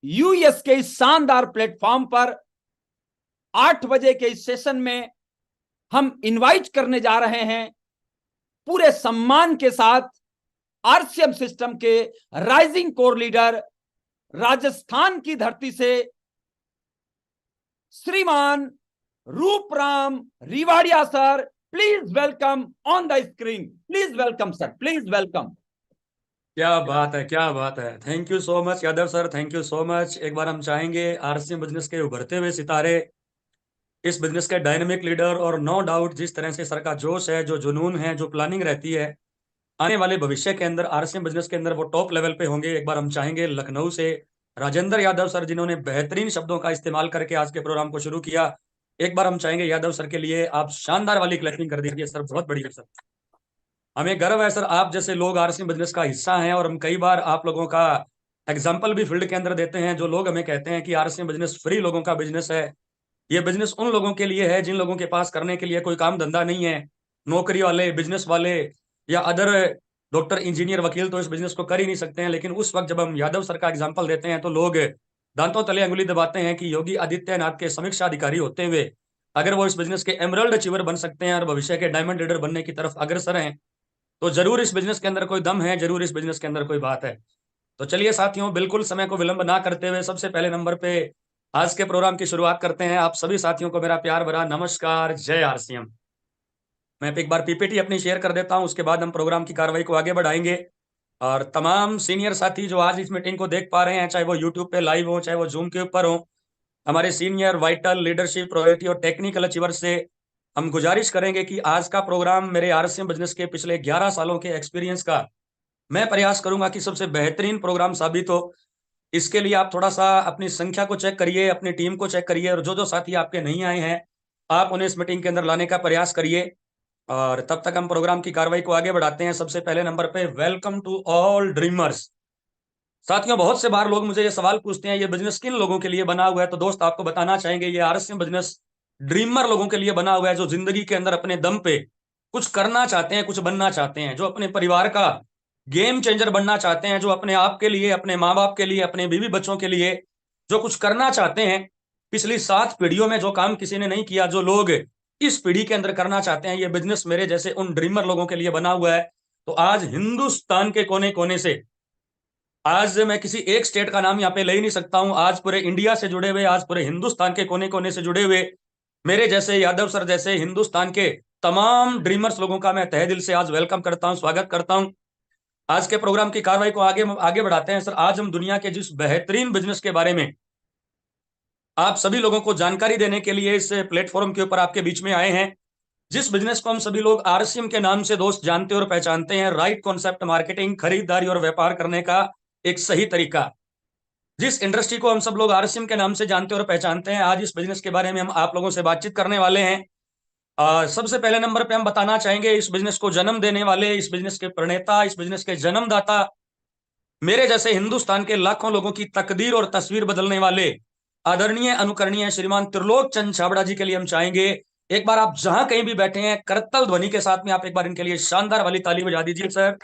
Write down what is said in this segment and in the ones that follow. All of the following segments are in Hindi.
यूएस के इस शानदार प्लेटफॉर्म पर 8 बजे के इस सेशन में हम इनवाइट करने जा रहे हैं पूरे सम्मान के साथ आरसीएम सिस्टम के राइजिंग कोर लीडर, राजस्थान की धरती से श्रीमान Rupram Riwadiya sir. Please welcome on the screen. Please welcome sir, please welcome. क्या बात है, क्या बात है। Thank you so much Yadav sir, thank you so much. एक बार हम चाहेंगे आरसीएम बिजनेस के उभरते हुए सितारे, इस बिजनेस के डायनेमिक लीडर, और नो डाउट जिस तरह से सर का जोश है, जो जुनून है, जो प्लानिंग रहती है, आने वाले भविष्य के अंदर आरसीएम बिजनेस के अंदर वो टॉप लेवल पे होंगे। एक बार हम चाहेंगे लखनऊ से राजेंद्र यादव सर, जिन्होंने बेहतरीन शब्दों का इस्तेमाल करके आज के प्रोग्राम को शुरू किया। एक बार हम चाहेंगे यादव सर के लिए आप शानदार वाली क्लैपिंग कर दीजिए सर। बहुत बढ़िया सर, हमें गर्व है सर, आप जैसे लोग आरसीएम बिजनेस का हिस्सा हैं, और हम कई बार आप लोगों का एग्जाम्पल भी फील्ड के अंदर देते हैं। जो लोग हमें कहते हैं कि आरसीएम बिजनेस फ्री लोगों का बिजनेस है, ये बिजनेस उन लोगों के लिए है जिन लोगों के पास करने के लिए कोई काम धंधा नहीं है। नौकरी वाले, बिजनेस वाले या अदर डॉक्टर, इंजीनियर, वकील तो इस बिजनेस को कर ही नहीं सकते हैं। लेकिन उस वक्त जब हम यादव सर का एग्जाम्पल देते हैं तो लोग दांतों तले अंगुली दबाते हैं कि योगी आदित्यनाथ के समीक्षा अधिकारी होते हुए अगर वो इस बिजनेस के एमरल्ड अचीवर बन सकते हैं और भविष्य के डायमंड लीडर बनने की तरफ अग्रसर हैं, तो जरूर इस बिजनेस के अंदर कोई दम है, जरूर इस बिजनेस के अंदर कोई बात है। तो चलिए साथियों, बिल्कुल समय को विलंब ना करते हुए सबसे पहले नंबर पे आज के प्रोग्राम की शुरुआत करते हैं। आप सभी साथियों को मेरा प्यार भरा नमस्कार, जय आरसीएम। मैं एक बार पीपीटी अपनी शेयर कर देता हूं, उसके बाद हम प्रोग्राम की कार्रवाई को आगे बढ़ाएंगे। और तमाम सीनियर साथी जो आज इस मीटिंग को देख पा रहे हैं, चाहे वो यूट्यूब पे लाइव हो, चाहे वो जूम के ऊपर हो, हमारे सीनियर, वाइटल, लीडरशिप, प्रायोरिटी और टेक्निकल अचीवर से हम गुजारिश करेंगे कि आज का प्रोग्राम मेरे आरसीएम बिजनेस के पिछले 11 सालों के एक्सपीरियंस का मैं प्रयास करूंगा कि सबसे बेहतरीन प्रोग्राम साबित हो। इसके लिए आप थोड़ा सा अपनी संख्या को चेक करिए, अपनी टीम को चेक करिए, और जो जो साथी आपके नहीं आए हैं आप उन्हें इस मीटिंग के अंदर लाने का प्रयास करिए। और तब तक हम प्रोग्राम की कार्रवाई को आगे बढ़ाते हैं। सबसे पहले नंबर पे वेलकम टू ऑल ड्रीमर्स। साथियों, बहुत से बार लोग मुझे ये सवाल पूछते हैं ये बिजनेस किन लोगों के लिए बना हुआ है। तो दोस्त आपको बताना चाहेंगे ये आरएसएम बिजनेस ड्रीमर लोगों के लिए बना हुआ है, जो जिंदगी के अंदर अपने दम पे कुछ करना चाहते हैं, कुछ बनना चाहते हैं, जो अपने परिवार का गेम चेंजर बनना चाहते हैं, जो अपने आप के लिए, अपने माँ बाप के लिए, अपने बीवी बच्चों के लिए जो कुछ करना चाहते हैं। पिछली 7 पीढ़ियों में जो काम किसी ने नहीं किया, जो लोग इस पीढ़ी के अंदर करना चाहते हैं, ये बिजनेस मेरे जैसे उन ड्रीमर लोगों के लिए बना हुआ है। तो आज हिंदुस्तान के कोने कोने से, आज मैं किसी एक स्टेट का नाम यहाँ पे ले ही नहीं सकता हूँ, आज पूरे इंडिया से जुड़े हुए, आज पूरे हिंदुस्तान के कोने कोने से जुड़े हुए मेरे जैसे, यादव सर जैसे हिंदुस्तान के तमाम ड्रीमर्स लोगों का मैं तहे दिल से आज वेलकम करता हूँ, स्वागत करता हूँ। आज के प्रोग्राम की कार्रवाई को आगे आगे बढ़ाते हैं। सर, आज हम दुनिया के जिस बेहतरीन बिजनेस के बारे में आप सभी लोगों को जानकारी देने के लिए इस प्लेटफॉर्म के ऊपर आपके बीच में आए हैं, जिस बिजनेस को हम सभी लोग आरसीएम के नाम से दोस्त जानते और पहचानते हैं, राइट कॉन्सेप्ट मार्केटिंग, खरीदारी और व्यापार करने का एक सही तरीका, जिस इंडस्ट्री को हम सब लोग आरसीएम के नाम से जानते और पहचानते हैं, आज इस बिजनेस के बारे में हम आप लोगों से बातचीत करने वाले हैं। सबसे पहले नंबर पे हम बताना चाहेंगे इस बिजनेस को जन्म देने वाले, इस बिजनेस के प्रणेता, इस बिजनेस के जन्मदाता, मेरे जैसे हिंदुस्तान के लाखों लोगों की तकदीर और तस्वीर बदलने वाले आदरणीय, अनुकरणीय श्रीमान त्रिलोक चंद छाबड़ा जी के लिए हम चाहेंगे एक बार आप जहां कहीं भी बैठे हैं करतल ध्वनि के साथ में आप एक बार इनके लिए शानदार वाली ताली बजा दीजिए सर।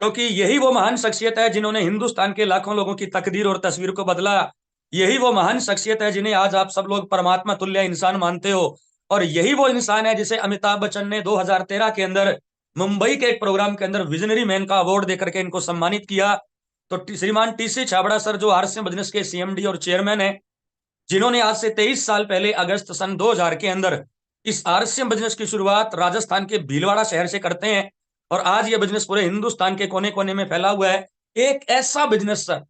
क्योंकि यही वो महान शख्सियत है जिन्होंने हिंदुस्तान के लाखों लोगों की तकदीर और तस्वीर को बदला। यही वो महान शख्सियत है जिन्हें आज आप सब लोग परमात्मा तुल्य इंसान मानते हो। और यही वो इंसान है जिसे अमिताभ बच्चन ने 2013 के अंदर मुंबई के एक प्रोग्राम के अंदर विजनरी मैन का अवार्ड देकर के इनको सम्मानित किया। तो श्रीमान टीसी छाबड़ा सर, जो आरसीएम बिजनेस के सीएमडी और चेयरमैन है, जिन्होंने आज से 23 साल पहले अगस्त सन 2000 के अंदर इस आरसीएम बिजनेस की शुरुआत राजस्थान के भीलवाड़ा शहर से करते हैं, और आज ये बिजनेस पूरे हिंदुस्तान के कोने कोने में फैला हुआ है। एक ऐसा बिजनेस सर,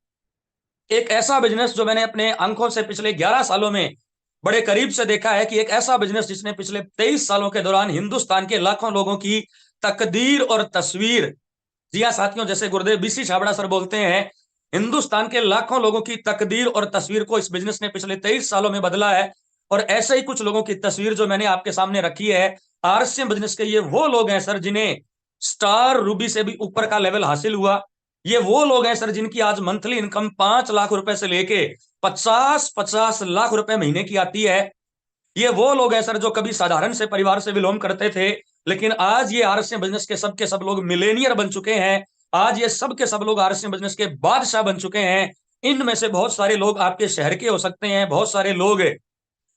एक ऐसा बिजनेस जो मैंने अपने आंखों से पिछले 11 सालों में बड़े करीब से देखा है, कि एक ऐसा बिजनेस जिसने पिछले 23 सालों के दौरान हिंदुस्तान के लाखों लोगों की तकदीर और तस्वीर, जी हाँ साथियों, जैसे गुरुदेव बीसी छाबड़ा सर बोलते हैं, हिंदुस्तान के लाखों लोगों की तकदीर और तस्वीर को इस बिजनेस ने पिछले 23 सालों में बदला है। और ऐसे ही कुछ लोगों की तस्वीर जो मैंने आपके सामने रखी है, आरसीएम बिजनेस के ये वो लोग हैं सर जिन्हें स्टार रूबी से भी ऊपर का लेवल हासिल हुआ। ये वो लोग हैं सर जिनकी आज मंथली इनकम 5 लाख रुपए से लेके 50-50 लाख रुपए महीने की आती है। ये वो लोग हैं सर जो कभी साधारण से परिवार से बिलोंग करते थे, लेकिन आज ये आरसीएम बिजनेस के सब लोग मिलेनियर बन चुके हैं। आज ये सब के सब लोग आरएसएम बिजनेस के बादशाह बन चुके हैं। इनमें से बहुत सारे लोग आपके शहर के हो सकते हैं, बहुत सारे लोग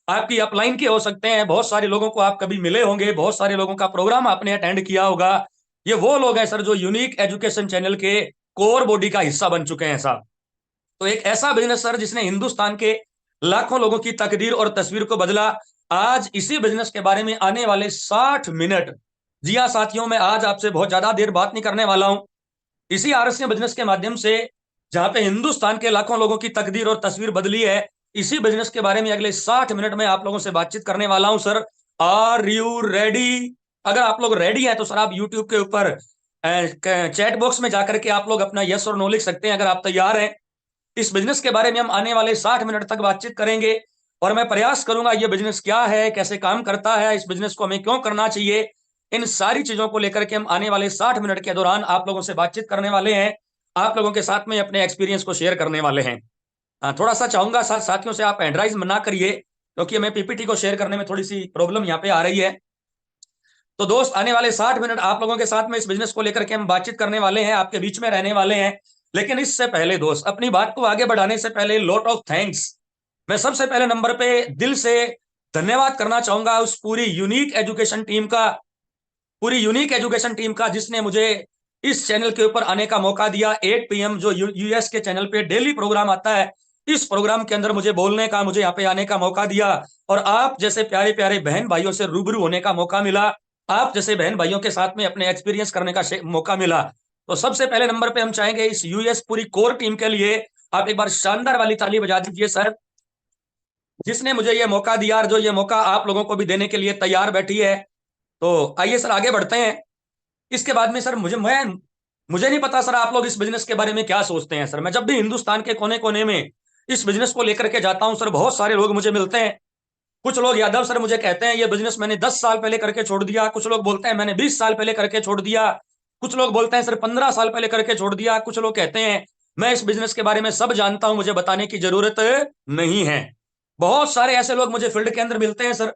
आपकी अपलाइन के हो सकते हैं, बहुत सारे लोगों को आप कभी मिले होंगे, बहुत सारे लोगों का प्रोग्राम आपने अटेंड किया होगा। ये वो लोग हैं सर जो यूनिक एजुकेशन चैनल के कोर बॉडी का हिस्सा बन चुके हैं साहब। तो एक ऐसा बिजनेस सर जिसने हिंदुस्तान के लाखों लोगों की तकदीर और तस्वीर को बदला। आज इसी बिजनेस के बारे में आने वाले 60 मिनट, जी हाँ साथियों, मैं आज आपसे बहुत ज्यादा देर बात नहीं करने वाला हूं। इसी आरएसएम बिजनेस के माध्यम से जहां पे हिंदुस्तान के लाखों लोगों की तकदीर और तस्वीर बदली है, इसी बिजनेस के बारे में अगले 60 मिनट में आप लोगों से बातचीत करने वाला हूं सर। Are you ready? अगर आप लोग रेडी हैं तो सर आप यूट्यूब के ऊपर चैट बॉक्स में जाकर के आप लोग अपना यस और नो लिख सकते हैं अगर आप तैयार हैं। इस बिजनेस के बारे में हम आने वाले 60 मिनट तक बातचीत करेंगे और मैं प्रयास करूंगा ये बिजनेस क्या है, कैसे काम करता है, इस बिजनेस को हमें क्यों करना चाहिए, इन सारी चीजों को लेकर के हम आने वाले 60 मिनट के दौरान आप लोगों से बातचीत करने वाले हैं। आप लोगों के साथ में अपने एक्सपीरियंस को शेयर करने वाले हैं। थोड़ा सा चाहूंगा साथियों से आप हैंडराइज ना करिए, क्योंकि हमें पीपीटी को शेयर करने में थोड़ी सी प्रॉब्लम यहाँ पे आ रही है। तो दोस्त, आने वाले 60 मिनट आप लोगों के साथ में इस बिजनेस को लेकर के हम बातचीत करने वाले हैं, आपके बीच में रहने वाले हैं। लेकिन इससे पहले दोस्त, अपनी बात को आगे बढ़ाने से पहले लॉट ऑफ थैंक्स। मैं सबसे पहले नंबर पे दिल से धन्यवाद करना चाहूंगा उस पूरी यूनिक एजुकेशन टीम का जिसने मुझे इस चैनल के ऊपर आने का मौका दिया। 8 PM जो यूएस के चैनल पे डेली प्रोग्राम आता है, इस प्रोग्राम के अंदर मुझे बोलने का, मुझे यहाँ पे आने का मौका दिया और आप जैसे प्यारे प्यारे बहन भाइयों से रूबरू होने का मौका मिला, आप जैसे बहन भाइयों के साथ में अपने एक्सपीरियंस करने का मौका मिला। तो सबसे पहले नंबर पे हम चाहेंगे इस यूएस पूरी कोर टीम के लिए आप एक बार शानदार वाली ताली बजा दीजिए सर, जिसने मुझे ये मौका दिया और जो ये मौका आप लोगों को भी देने के लिए तैयार बैठी है। तो आइए सर आगे बढ़ते हैं। इसके बाद में सर मुझे नहीं पता सर आप लोग इस बिजनेस के बारे में क्या सोचते हैं सर। मैं जब भी हिंदुस्तान के कोने कोने में इस बिजनेस को लेकर के जाता हूं सर, बहुत सारे लोग मुझे मिलते हैं। कुछ लोग यादव सर मुझे कहते हैं ये बिजनेस मैंने 10 साल पहले करके छोड़ दिया, कुछ लोग बोलते हैं मैंने 20 साल पहले करके छोड़ दिया, कुछ लोग बोलते हैं सर 15 साल पहले करके छोड़ दिया, कुछ लोग कहते हैं मैं इस बिजनेस के बारे में सब जानता हूं, मुझे बताने की जरूरत नहीं है। बहुत सारे ऐसे लोग मुझे फील्ड के अंदर मिलते हैं सर।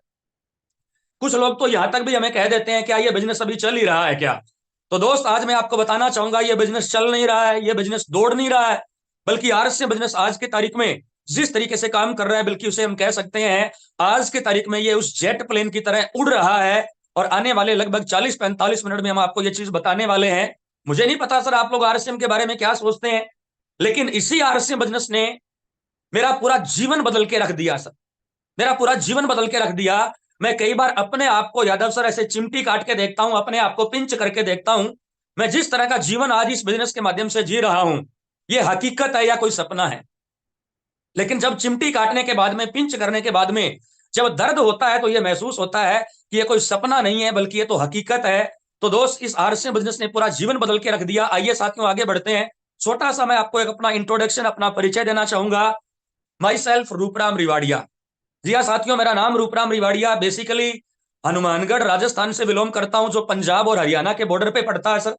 कुछ लोग तो यहां तक भी हमें कह देते हैं क्या ये बिजनेस अभी चल ही रहा है क्या? तो दोस्त, आज मैं आपको बताना चाहूंगा ये बिजनेस चल नहीं रहा है, ये बिजनेस दौड़ नहीं रहा है, बल्कि आरएसएम बिजनेस आज की तारीख में जिस तरीके से काम कर रहा है, बल्कि उसे हम कह सकते हैं आज की तारीख में ये उस जेट प्लेन की तरह उड़ रहा है। और आने वाले लगभग 40-45 मिनट में हम आपको ये चीज बताने वाले हैं। मुझे नहीं पता सर आप लोग आरएसएम के बारे में क्या सोचते हैं, लेकिन इसी आरएसएम बिजनेस ने मेरा पूरा जीवन बदल के रख दिया सर, मेरा पूरा जीवन बदल के रख दिया। मैं कई बार अपने आप को यादव सर ऐसे चिमटी काट के देखता हूं, अपने आप को पिंच करके देखता हूं, मैं जिस तरह का जीवन आज इस बिजनेस के माध्यम से जी रहा हूं, ये हकीकत है या कोई सपना है? लेकिन जब चिमटी काटने के बाद में, पिंच करने के बाद में जब दर्द होता है तो ये महसूस होता है कि ये कोई सपना नहीं है बल्कि ये तो हकीकत है। तो दोस्त, इस आरएसएम बिजनेस ने पूरा जीवन बदल के रख दिया। आइए साथियों आगे बढ़ते हैं। छोटा सा मैं आपको एक अपना इंट्रोडक्शन, अपना परिचय देना चाहूंगा। My self Rooparam रिवाड़िया। जी हाँ साथियों, मेरा नाम रूपराम रिवाड़िया, बेसिकली हनुमानगढ़ राजस्थान से बिलोंग करता हूं, जो पंजाब और हरियाणा के बॉर्डर पे पड़ता है सर।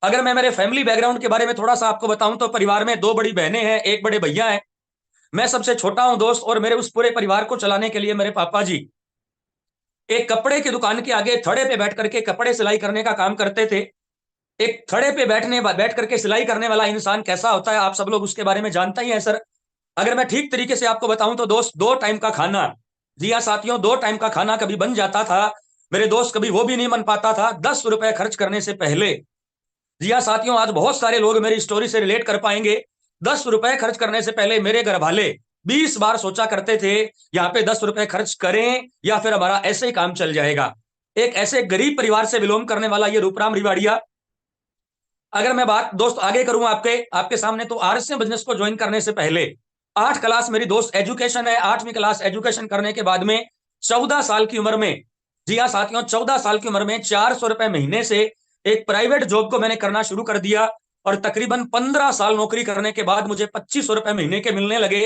अगर मैं मेरे फैमिली बैकग्राउंड के बारे में थोड़ा सा आपको बताऊं तो परिवार में 2 बड़ी बहनें हैं, 1 बड़े भैया हैं, मैं सबसे छोटा हूं दोस्त। और मेरे उस पूरे परिवार को चलाने के लिए मेरे पापा जी एक कपड़े की दुकान के आगे थड़े पे बैठ करके कपड़े सिलाई करने का काम करते थे। एक थड़े पे बैठ करके सिलाई करने वाला इंसान कैसा होता है आप सब लोग उसके बारे में जानते ही है सर। अगर मैं ठीक तरीके से आपको बताऊं तो दोस्त, 2 टाइम का खाना, जी हाँ साथियों, 2 टाइम का खाना कभी बन जाता था मेरे दोस्त, कभी वो भी नहीं बन पाता था 10 रुपए खर्च करने से पहले। जी हाँ साथियों, आज बहुत सारे लोग मेरी स्टोरी से रिलेट कर पाएंगे। 10 रुपए खर्च करने से पहले मेरे घर वाले 20 बार सोचा करते थे यहाँ पे 10 रुपए खर्च करें या फिर हमारा ऐसे ही काम चल जाएगा। एक ऐसे गरीब परिवार से बिलोंग करने वाला ये रूपराम रिवाड़िया। अगर मैं बात दोस्त आगे करूं आपके सामने, तो आरएसएम बिजनेस को ज्वाइन करने से पहले 8 क्लास मेरी दोस्त एजुकेशन है। 8वीं क्लास एजुकेशन करने के बाद में 14 साल की उम्र में, जी हाँ साथियों, 14 साल की उम्र में 400 रुपए महीने से एक प्राइवेट जॉब को मैंने करना शुरू कर दिया। और तकरीबन 15 साल नौकरी करने के बाद मुझे 2500 रुपए महीने के मिलने लगे।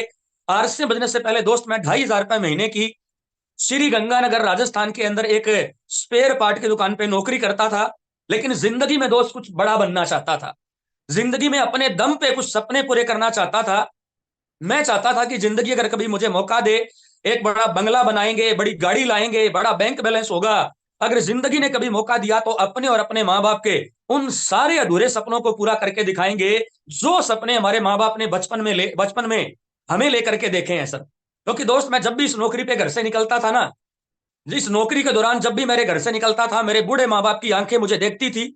आरएसएम बिजनेस से पहले दोस्त मैं 2500 रुपए महीने की श्री गंगानगर राजस्थान के अंदर एक स्पेयर पार्ट की दुकान पे नौकरी करता था। लेकिन जिंदगी में दोस्त कुछ बड़ा बनना चाहता था, जिंदगी में अपने दम पे कुछ सपने पूरे करना चाहता था। मैं चाहता था कि जिंदगी अगर कभी मुझे मौका दे, एक बड़ा बंगला बनाएंगे, बड़ी गाड़ी लाएंगे, बड़ा बैंक बैलेंस होगा। अगर जिंदगी ने कभी मौका दिया तो अपने और अपने माँ बाप के उन सारे अधूरे सपनों को पूरा करके दिखाएंगे जो सपने हमारे माँ बाप ने बचपन में हमें लेकर के देखे हैं सर। क्योंकि दोस्त मैं जब भी इस नौकरी पे घर से निकलता था ना, जिस नौकरी के दौरान जब भी मेरे घर से निकलता था, मेरे बूढ़े माँ बाप की आंखें मुझे देखती थी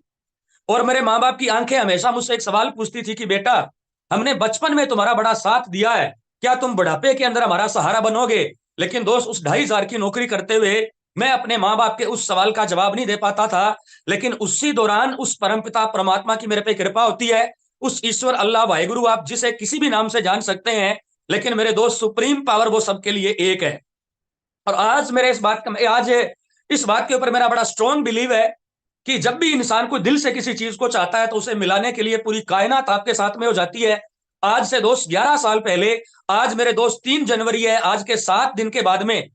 और मेरे माँ बाप की आंखें हमेशा मुझसे एक सवाल पूछती थी कि बेटा, हमने बचपन में तुम्हारा बड़ा साथ दिया है, क्या तुम बुढ़ापे के अंदर हमारा सहारा बनोगे? लेकिन दोस्त उस 2,500 की नौकरी करते हुए मैं अपने माँ बाप के उस सवाल का जवाब नहीं दे पाता था। लेकिन उसी दौरान उस परमपिता परमात्मा की मेरे पे कृपा होती है, उस ईश्वर अल्लाह वाहिगुरु आप जिसे किसी भी नाम से जान सकते हैं, लेकिन मेरे दोस्त सुप्रीम पावर वो सबके लिए एक है। और आज इस बात के ऊपर मेरा बड़ा स्ट्रॉन्ग बिलीव है कि जब भी इंसान को दिल से किसी चीज को चाहता है तो उसे मिलाने के लिए पूरी कायनात आपके साथ में हो जाती है। आज से दोस्त 11 साल पहले, आज मेरे दोस्त 3 जनवरी है, आज के 7 दिन के बाद में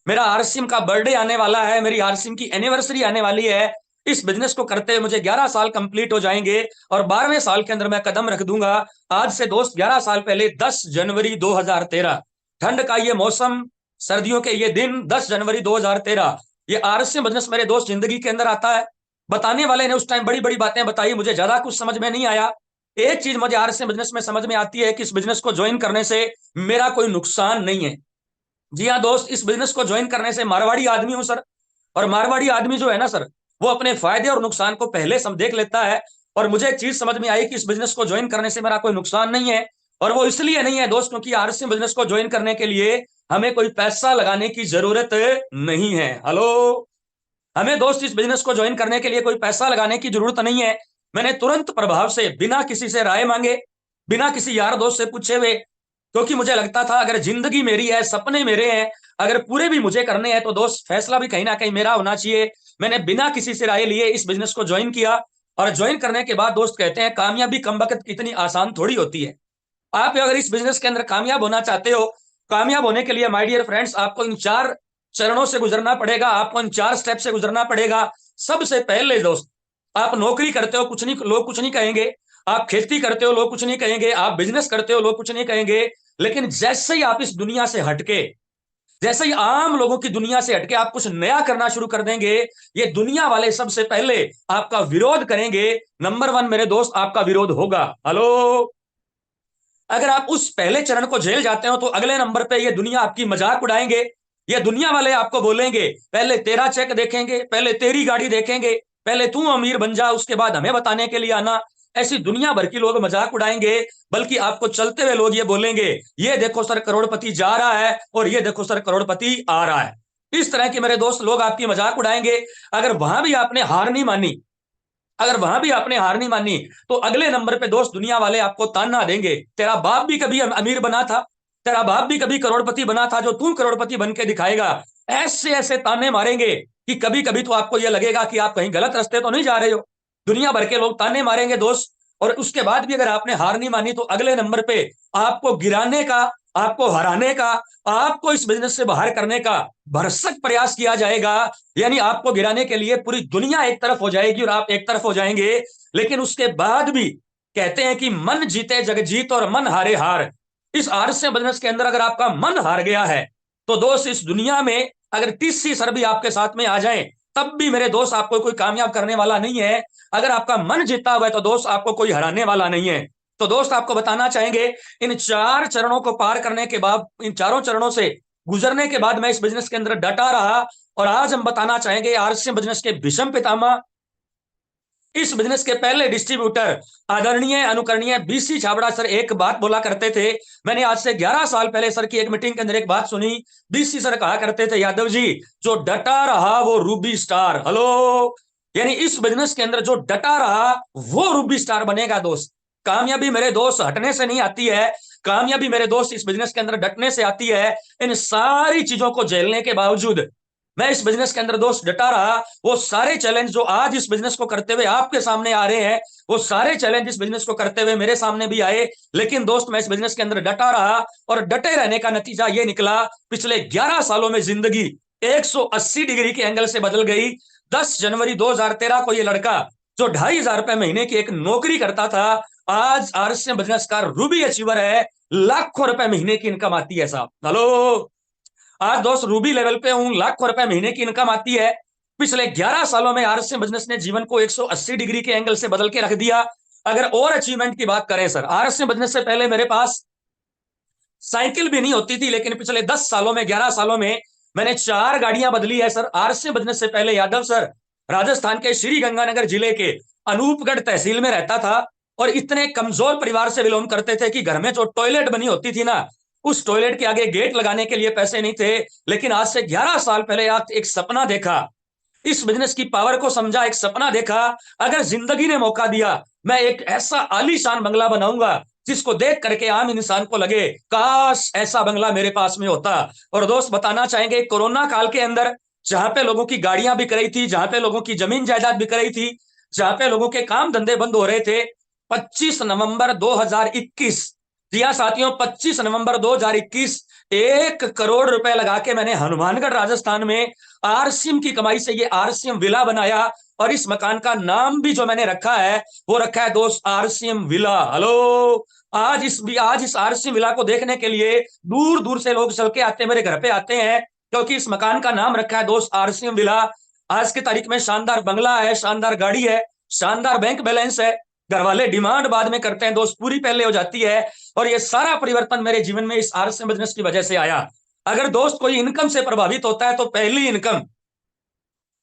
मेरा आरसीएम का बर्थडे आने वाला है, मेरी आरसीएम की एनिवर्सरी आने वाली है। इस बिजनेस को करते हुए मुझे 11 साल कंप्लीट हो जाएंगे और 12वें साल के अंदर मैं कदम रख दूंगा। आज से दोस्त 11 साल पहले 10 जनवरी 2013, ठंड का ये मौसम, सर्दियों के ये दिन, 10 जनवरी 2013, ये आरसीएम बिजनेस मेरे दोस्त जिंदगी के अंदर आता है। बताने वाले ने उस टाइम बड़ी बड़ी बातें बताई, मुझे ज्यादा कुछ समझ में नहीं आया। एक चीज मुझे आरसीएम बिजनेस में समझ में आती है कि इस बिजनेस को ज्वाइन करने से मेरा कोई नुकसान नहीं है। जी हाँ दोस्त, इस बिजनेस को ज्वाइन करने से, मारवाड़ी आदमी हूं सर, और मारवाड़ी आदमी जो है ना सर, वो अपने फायदे और नुकसान को पहले देख लेता है। और मुझे एक चीज समझ में आई कि इस बिजनेस को ज्वाइन करने से मेरा कोई नुकसान नहीं है। और वो इसलिए नहीं है दोस्त क्योंकि आरसीएम बिजनेस को ज्वाइन करने के लिए हमें कोई पैसा लगाने की जरूरत नहीं है। हेलो, हमें दोस्त इस बिजनेस को ज्वाइन करने के लिए कोई पैसा लगाने की जरूरत नहीं है। मैंने तुरंत प्रभाव से, बिना किसी से राय मांगे, बिना किसी यार दोस्त से पूछे हुए, क्योंकि मुझे लगता था अगर जिंदगी मेरी है, सपने मेरे हैं, अगर पूरे भी मुझे करने हैं तो दोस्त फैसला भी कहीं ना कहीं मेरा होना चाहिए। मैंने बिना किसी से राय लिए इस बिजनेस को ज्वाइन किया। और ज्वाइन करने के बाद दोस्त कहते हैं कामयाबी कमबख्त इतनी आसान थोड़ी होती है। आप अगर इस बिजनेस के अंदर कामयाब होना चाहते हो, कामयाब होने के लिए माय डियर फ्रेंड्स आपको इन 4 चरणों से गुजरना पड़ेगा, आपको इन 4 स्टेप से गुजरना पड़ेगा। सबसे पहले दोस्त, आप नौकरी करते हो, कुछ नहीं, लोग कुछ नहीं कहेंगे। आप खेती करते हो, लोग कुछ नहीं कहेंगे। आप बिजनेस करते हो, लोग कुछ नहीं कहेंगे। लेकिन जैसे ही आप इस दुनिया से हटके, जैसे ही आम लोगों की दुनिया से हटके आप कुछ नया करना शुरू कर देंगे, ये दुनिया वाले सबसे पहले आपका विरोध करेंगे। नंबर 1 मेरे दोस्त, आपका विरोध होगा। हेलो, अगर आप उस पहले चरण को झेल जाते हो तो अगले नंबर पे ये दुनिया आपकी मजाक उड़ाएंगे। ये दुनिया वाले आपको बोलेंगे, पहले तेरा चेक देखेंगे, पहले तेरी गाड़ी देखेंगे, पहले तू अमीर बन जा, उसके बाद हमें बताने के लिए आना। ऐसी दुनिया भर की लोग मजाक उड़ाएंगे। बल्कि आपको चलते हुए लोग ये बोलेंगे, ये देखो सर करोड़पति जा रहा है और ये देखो सर करोड़पति आ रहा है। इस तरह के मेरे दोस्त लोग आपकी मजाक उड़ाएंगे। अगर वहां भी आपने हार नहीं मानी, अगर वहां भी आपने हार नहीं मानी, तो अगले नंबर पे दोस्त दुनिया वाले आपको ताना देंगे, तेरा बाप भी कभी अमीर बना था, तेरा बाप भी कभी करोड़पति बना था, जो तू करोड़पति बन के दिखाएगा। ऐसे ऐसे ताने मारेंगे कि कभी कभी तो आपको यह लगेगा कि आप कहीं गलत रास्ते तो नहीं जा रहे हो। दुनिया भर के लोग ताने मारेंगे दोस्त। और उसके बाद भी अगर आपने हार नहीं मानी तो अगले नंबर पे आपको गिराने का, आपको हराने का, आपको इस बिजनेस से बाहर करने का भरसक प्रयास किया जाएगा। यानी आपको गिराने के लिए पूरी दुनिया एक तरफ हो जाएगी और आप एक तरफ हो जाएंगे। लेकिन उसके बाद भी कहते हैं कि मन जीते जग जीत और मन हारे हार। इस आरसीएम बिजनेस के अंदर अगर आपका मन हार गया है तो दोस्त इस दुनिया में अगर 30 सर भी आपके साथ में आ जाए तब भी मेरे दोस्त आपको कोई कामयाब करने वाला नहीं है। अगर आपका मन जीता हुआ है तो दोस्त आपको कोई हराने वाला नहीं है। तो दोस्त आपको बताना चाहेंगे, इन 4 चरणों को पार करने के बाद, इन चारों चरणों से गुजरने के बाद मैं इस बिजनेस के अंदर डटा रहा। और आज हम बताना चाहेंगे आरसीएम बिजनेस के भीषम पितामह, इस बिजनेस के पहले डिस्ट्रीब्यूटर, आदरणीय अनुकरणीय बीसी छाबड़ा सर एक बात बोला करते थे। मैंने आज से 11 साल पहले सर की एक मीटिंग के अंदर एक बात सुनी। बीसी सर कहा करते थे, यादव जी जो डटा रहा वो रूबी स्टार। हेलो, यानी इस बिजनेस के अंदर जो डटा रहा वो रूबी स्टार बनेगा दोस्त। कामयाबी मेरे दोस्त हटने से नहीं आती है, कामयाबी मेरे दोस्त इस बिजनेस के अंदर डटने से आती है। इन सारी चीजों को झेलने के बावजूद मैं इस बिजनेस के अंदर दोस्त डटा रहा। वो सारे चैलेंज जो आज इस बिजनेस को करते हुए आपके सामने आ रहे हैं, वो सारे चैलेंज इस बिजनेस को करते हुए मेरे सामने भी आए। लेकिन दोस्त मैं इस बिजनेस के अंदर डटा रहा और डटे रहने का नतीजा ये निकला, पिछले 11 सालों में जिंदगी 180 डिग्री के एंगल से बदल गई। 10 जनवरी 2013 को ये लड़का जो 2,500 रुपए महीने की एक नौकरी करता था, आज आरसीएम बिजनेस का रूबी अचीवर है। लाखों रुपए महीने की इनकम आती है साहब। हेलो, आज दोस्त रूबी लेवल पे हूं, लाखों रुपए महीने की इनकम आती है। पिछले 11 सालों में आरएसएम बिजनेस ने जीवन को 180 डिग्री के एंगल से बदल के रख दिया। अगर और अचीवमेंट की बात करें सर, आरएसएम बिजनेस से पहले मेरे पास साइकिल भी नहीं होती थी, लेकिन पिछले 10 सालों में 11 सालों में मैंने 4 गाड़ियां बदली है सर। आरएसएम बिजनेस से पहले यादव सर राजस्थान के श्री गंगानगर जिले के अनूपगढ़ तहसील में रहता था और इतने कमजोर परिवार से बिलोंग करते थे कि घर में जो टॉयलेट बनी होती थी ना, उस टॉयलेट के आगे गेट लगाने के लिए पैसे नहीं थे। लेकिन आज से 11 साल पहले आज एक सपना देखा, इस बिजनेस की पावर को समझा, एक सपना देखा, अगर जिंदगी ने मौका दिया मैं एक ऐसा आलीशान बंगला बनाऊंगा जिसको देख करके आम इंसान को लगे काश ऐसा बंगला मेरे पास में होता। और दोस्त बताना चाहेंगे, कोरोना काल के अंदर जहां पे लोगों की गाड़ियां बिक रही थी, जहां पे लोगों की जमीन जायदाद बिक रही थी, जहां पे लोगों के काम धंधे बंद हो रहे थे, 25 नवंबर 2021, जी हाँ साथियों, 25 नवंबर 2021 1 करोड़ रुपए लगा के मैंने हनुमानगढ़ राजस्थान में आरसीएम की कमाई से ये आरसीएम विला बनाया। और इस मकान का नाम भी जो मैंने रखा है वो रखा है दोस्त आरसीएम विला। हेलो, आज इस आरसीएम विला को देखने के लिए दूर दूर से लोग चल के आते हैं, मेरे घर पे आते हैं, क्योंकि इस मकान का नाम रखा है दोस्त आरसीएम विला। आज की तारीख में शानदार बंगला है, शानदार गाड़ी है, शानदार बैंक बैलेंस है, घर वाले डिमांड बाद में करते हैं दोस्त, पूरी पहले हो जाती है। और ये सारा परिवर्तन मेरे जीवन में इस आरसीएम बिजनेस की वजह से आया। अगर दोस्त कोई इनकम से प्रभावित होता है तो पहली इनकम,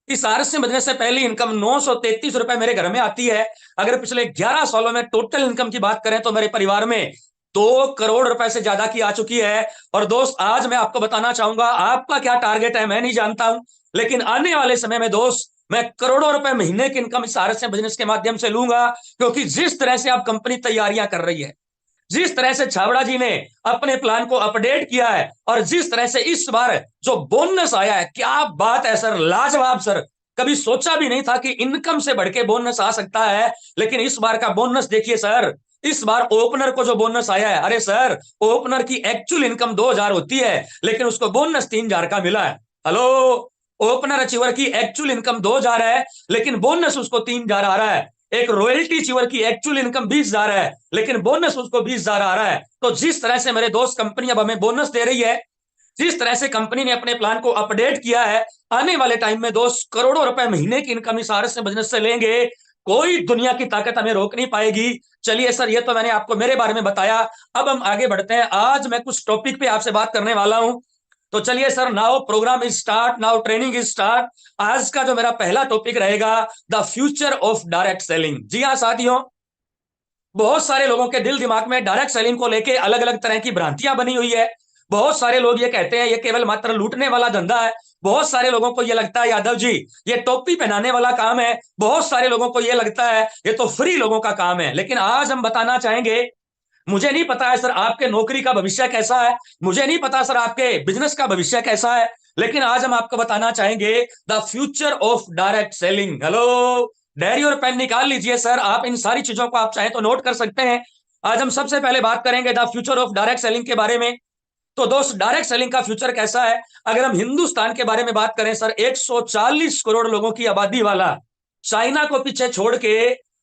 इस आरसीएम बिजनेस से पहली इनकम 933 रुपए मेरे घर में आती है। अगर पिछले 11 सालों में टोटल इनकम की बात करें तो मेरे परिवार में 2 करोड़ रुपए से ज्यादा की आ चुकी है। और दोस्त आज मैं आपको बताना चाहूंगा, आपका क्या टारगेट है मैं नहीं जानता हूं, लेकिन आने वाले समय में दोस्त मैं करोड़ों रुपए महीने की इनकम इस आरसीएम बिजनेस के माध्यम से लूंगा। क्योंकि जिस तरह से आप कंपनी तैयारियां कर रही है, जिस तरह से छाबड़ा जी ने अपने प्लान को अपडेट किया है, और जिस तरह से इस बार जो बोनस आया है, क्या बात है सर, लाजवाब सर। कभी सोचा भी नहीं था कि इनकम से बढ़ के बोनस आ सकता है, लेकिन इस बार का बोनस देखिए सर। इस बार ओपनर को जो बोनस आया है, अरे सर ओपनर की एक्चुअल इनकम 2,000 होती है, लेकिन उसको बोनस 3,000 का मिला है। हेलो, ओपनर अचीवर की एक्चुअल इनकम 2,000 है, लेकिन बोनस उसको 3,000 आ रहा है। एक रॉयल्टी अचीवर की एक्चुअल इनकम 20,000 है, लेकिन बोनस उसको 20,000 आ रहा है। तो जिस तरह से मेरे दोस्त कंपनी अब हमें बोनस दे रही है, जिस तरह से कंपनी ने अपने प्लान को अपडेट किया है, आने वाले टाइम में दोस्त करोड़ों रुपए महीने की इनकम इस आरएस बिजनेस से लेंगे, कोई दुनिया की ताकत हमें रोक नहीं पाएगी। चलिए सर, ये तो मैंने आपको मेरे बारे में बताया, अब हम आगे बढ़ते हैं। आज मैं कुछ टॉपिक पे आपसे बात करने वाला हूं, तो चलिए sir, now program is start, now training is start. आज का जो मेरा पहला टॉपिक रहेगा, the future of direct selling. जी हाँ साथियों, बहुत सारे लोगों के दिल दिमाग में डायरेक्ट सेलिंग को लेके अलग अलग तरह की भ्रांतियां बनी हुई है। बहुत सारे लोग ये कहते हैं ये केवल मात्र लूटने वाला धंधा है। बहुत सारे लोगों को ये लगता है यादव जी ये टोपी पहनाने वाला काम है। बहुत सारे लोगों को ये लगता है ये तो फ्री लोगों का काम है। लेकिन आज हम बताना चाहेंगे, मुझे नहीं पता है सर आपके नौकरी का भविष्य कैसा है, मुझे नहीं पता सर आपके बिजनेस का भविष्य कैसा है, लेकिन आज हम आपको बताना चाहेंगे the future of direct selling. Hello, diary और पेन निकाल लीजिए सर, आप इन सारी चीजों को आप चाहें तो नोट कर सकते हैं। आज हम सबसे पहले बात करेंगे the future of direct selling के बारे में। तो दोस्त, डायरेक्ट सेलिंग का फ्यूचर कैसा है? अगर हम हिंदुस्तान के बारे में बात करें सर, 140 करोड़ लोगों की आबादी वाला, चाइना को पीछे छोड़ के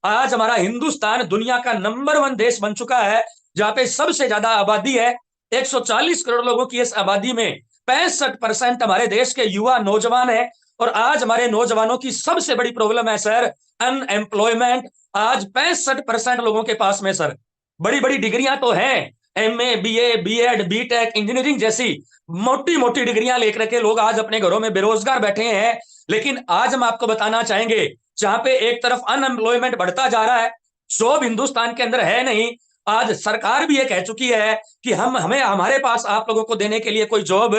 आज हमारा हिंदुस्तान दुनिया का नंबर 1 देश बन चुका है, जहां पे सबसे ज्यादा आबादी है। 140 करोड़ लोगों की इस आबादी में 65% हमारे देश के युवा नौजवान है। और आज हमारे नौजवानों की सबसे बड़ी प्रॉब्लम है सर अनएम्प्लॉयमेंट। आज 65% लोगों के पास में सर बड़ी बड़ी डिग्रियां तो हैं, MA, BA, BEd, BTech, engineering जैसी मोटी मोटी डिग्रियां लेकर के लोग आज अपने घरों में बेरोजगार बैठे हैं। लेकिन आज हम आपको बताना चाहेंगे, जहां पे एक तरफ अनएम्प्लॉयमेंट बढ़ता जा रहा है, जॉब हिंदुस्तान के अंदर है नहीं, आज सरकार भी ये कह चुकी है कि हमारे पास आप लोगों को देने के लिए कोई जॉब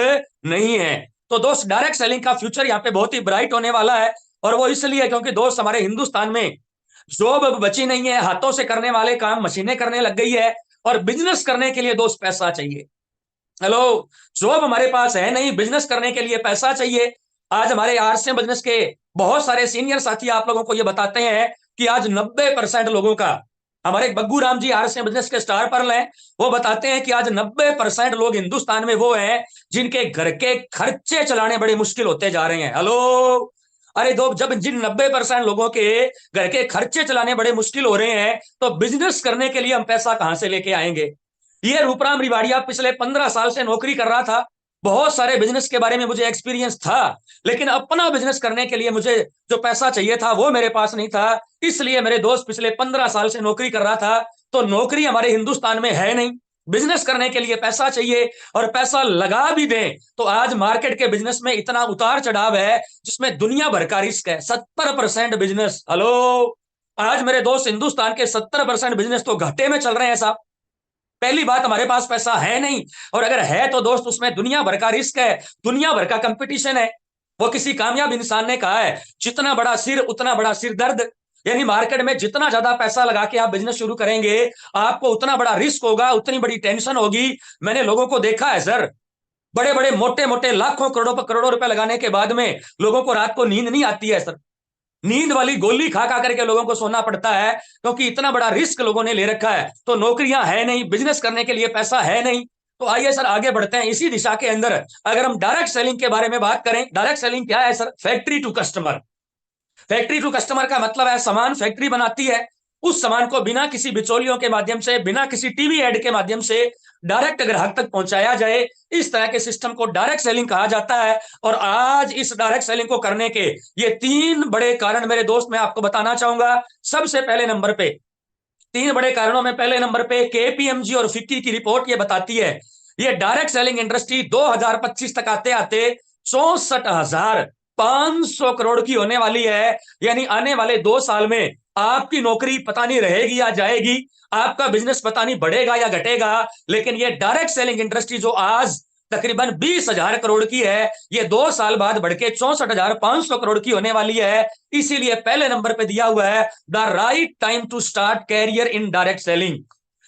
नहीं है। तो दोस्त, डायरेक्ट सेलिंग का फ्यूचर यहाँ पे बहुत ही ब्राइट होने वाला है। और वो इसलिए क्योंकि दोस्त हमारे हिंदुस्तान में जॉब अब बची नहीं है, हाथों से करने वाले काम मशीनें करने लग गई है, और बिजनेस करने के लिए दोस्त पैसा चाहिए। हेलो, जॉब हमारे पास है नहीं, बिजनेस करने के लिए पैसा चाहिए। आज हमारे आरसीएम बिजनेस के बहुत सारे सीनियर साथी आप लोगों को ये बताते हैं कि आज 90% लोगों का, हमारे बग्गू राम जी आरसीएम बिजनेस के स्टार पर्ल हैं, वो बताते हैं कि आज 90% लोग हिंदुस्तान में वो हैं जिनके घर के खर्चे चलाने बड़े मुश्किल होते जा रहे हैं। हेलो, अरे दो, जब जिन 90% लोगों के घर के खर्चे चलाने बड़े मुश्किल हो रहे हैं, तो बिजनेस करने के लिए हम पैसा कहां से लेके आएंगे? ये रूपराम रिवाड़िया पिछले 15 साल से नौकरी कर रहा था, बहुत सारे बिजनेस के बारे में मुझे एक्सपीरियंस था, लेकिन अपना बिजनेस करने के लिए मुझे जो पैसा चाहिए था वो मेरे पास नहीं था। इसलिए मेरे दोस्त पिछले 15 साल से नौकरी कर रहा था। तो नौकरी हमारे हिंदुस्तान में है नहीं, बिजनेस करने के लिए पैसा चाहिए, और पैसा लगा भी दें तो आज मार्केट के बिजनेस में इतना उतार चढ़ाव है जिसमें दुनिया भर का रिस्क है। 70% बिजनेस, हेलो, आज मेरे दोस्त हिंदुस्तान के 70% बिजनेस तो घाटे में चल रहे हैं साहब। पहली बात, हमारे पास पैसा है नहीं, और अगर है तो दोस्त उसमें दुनिया भर का रिस्क है, दुनिया भर का कंपटीशन है। वो किसी कामयाब इंसान ने कहा है, जितना बड़ा सिर उतना बड़ा सिर दर्द। यानी मार्केट में जितना ज्यादा पैसा लगा के आप बिजनेस शुरू करेंगे, आपको उतना बड़ा रिस्क होगा, उतनी बड़ी टेंशन होगी। मैंने लोगों को देखा है सर, बड़े बड़े मोटे मोटे लाखों करोड़ों करोड़ों रुपए लगाने के बाद में लोगों को रात को नींद नहीं आती है सर। नींद वाली गोली खा खा करके लोगों को सोना पड़ता है, क्योंकि इतना बड़ा रिस्क लोगों ने ले रखा है। तो नौकरियां है नहीं, बिजनेस करने के लिए पैसा है नहीं। तो आइए सर आगे बढ़ते हैं इसी दिशा के अंदर। अगर हम डायरेक्ट सेलिंग के बारे में बात करें, डायरेक्ट सेलिंग क्या है sir? Factory to customer. Factory to customer का मतलब है, सामान फैक्ट्री बनाती है, उस सामान को बिना किसी बिचौलियों के माध्यम से, बिना किसी टीवी एड के माध्यम से डायरेक्ट ग्राहक तक पहुंचाया जाए, इस तरह के सिस्टम को डायरेक्ट सेलिंग कहा जाता है। और आज इस डायरेक्ट सेलिंग को करने के ये 3 बड़े कारण मेरे दोस्त मैं आपको बताना चाहूंगा। सबसे पहले नंबर पे, 3 बड़े कारणों में पहले नंबर पे केपीएमजी और फिक्की की रिपोर्ट ये बताती है, ये डायरेक्ट सेलिंग इंडस्ट्री 2025 तक आते आते 64,500 करोड़ की होने वाली है। यानी आने वाले 2 साल में आपकी नौकरी पता नहीं रहेगी या जाएगी, आपका बिजनेस पता नहीं बढ़ेगा या घटेगा, लेकिन ये डायरेक्ट सेलिंग इंडस्ट्री जो आज तकरीबन 20,000 करोड़ की है, ये 2 साल बाद बढ़ के 64,500 करोड़ की होने वाली है। इसीलिए पहले नंबर पे दिया हुआ है, the right time to start career in direct selling.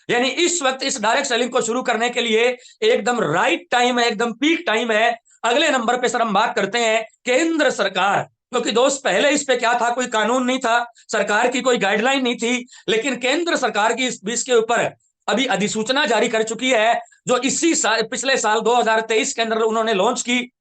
यानी इस वक्त इस डायरेक्ट सेलिंग को शुरू करने के लिए एकदम राइट टाइम है, एकदम पीक टाइम है। अगले नंबर पे सर हम बात करते हैं केंद्र सरकार, क्योंकि दोस्त पहले इस पे क्या था, कोई कानून नहीं था, सरकार की कोई गाइडलाइन नहीं थी, लेकिन केंद्र सरकार की इसके ऊपर अभी अधिसूचना जारी कर चुकी है, जो इसी साल, पिछले साल 2023 के अंदर उन्होंने लॉन्च की।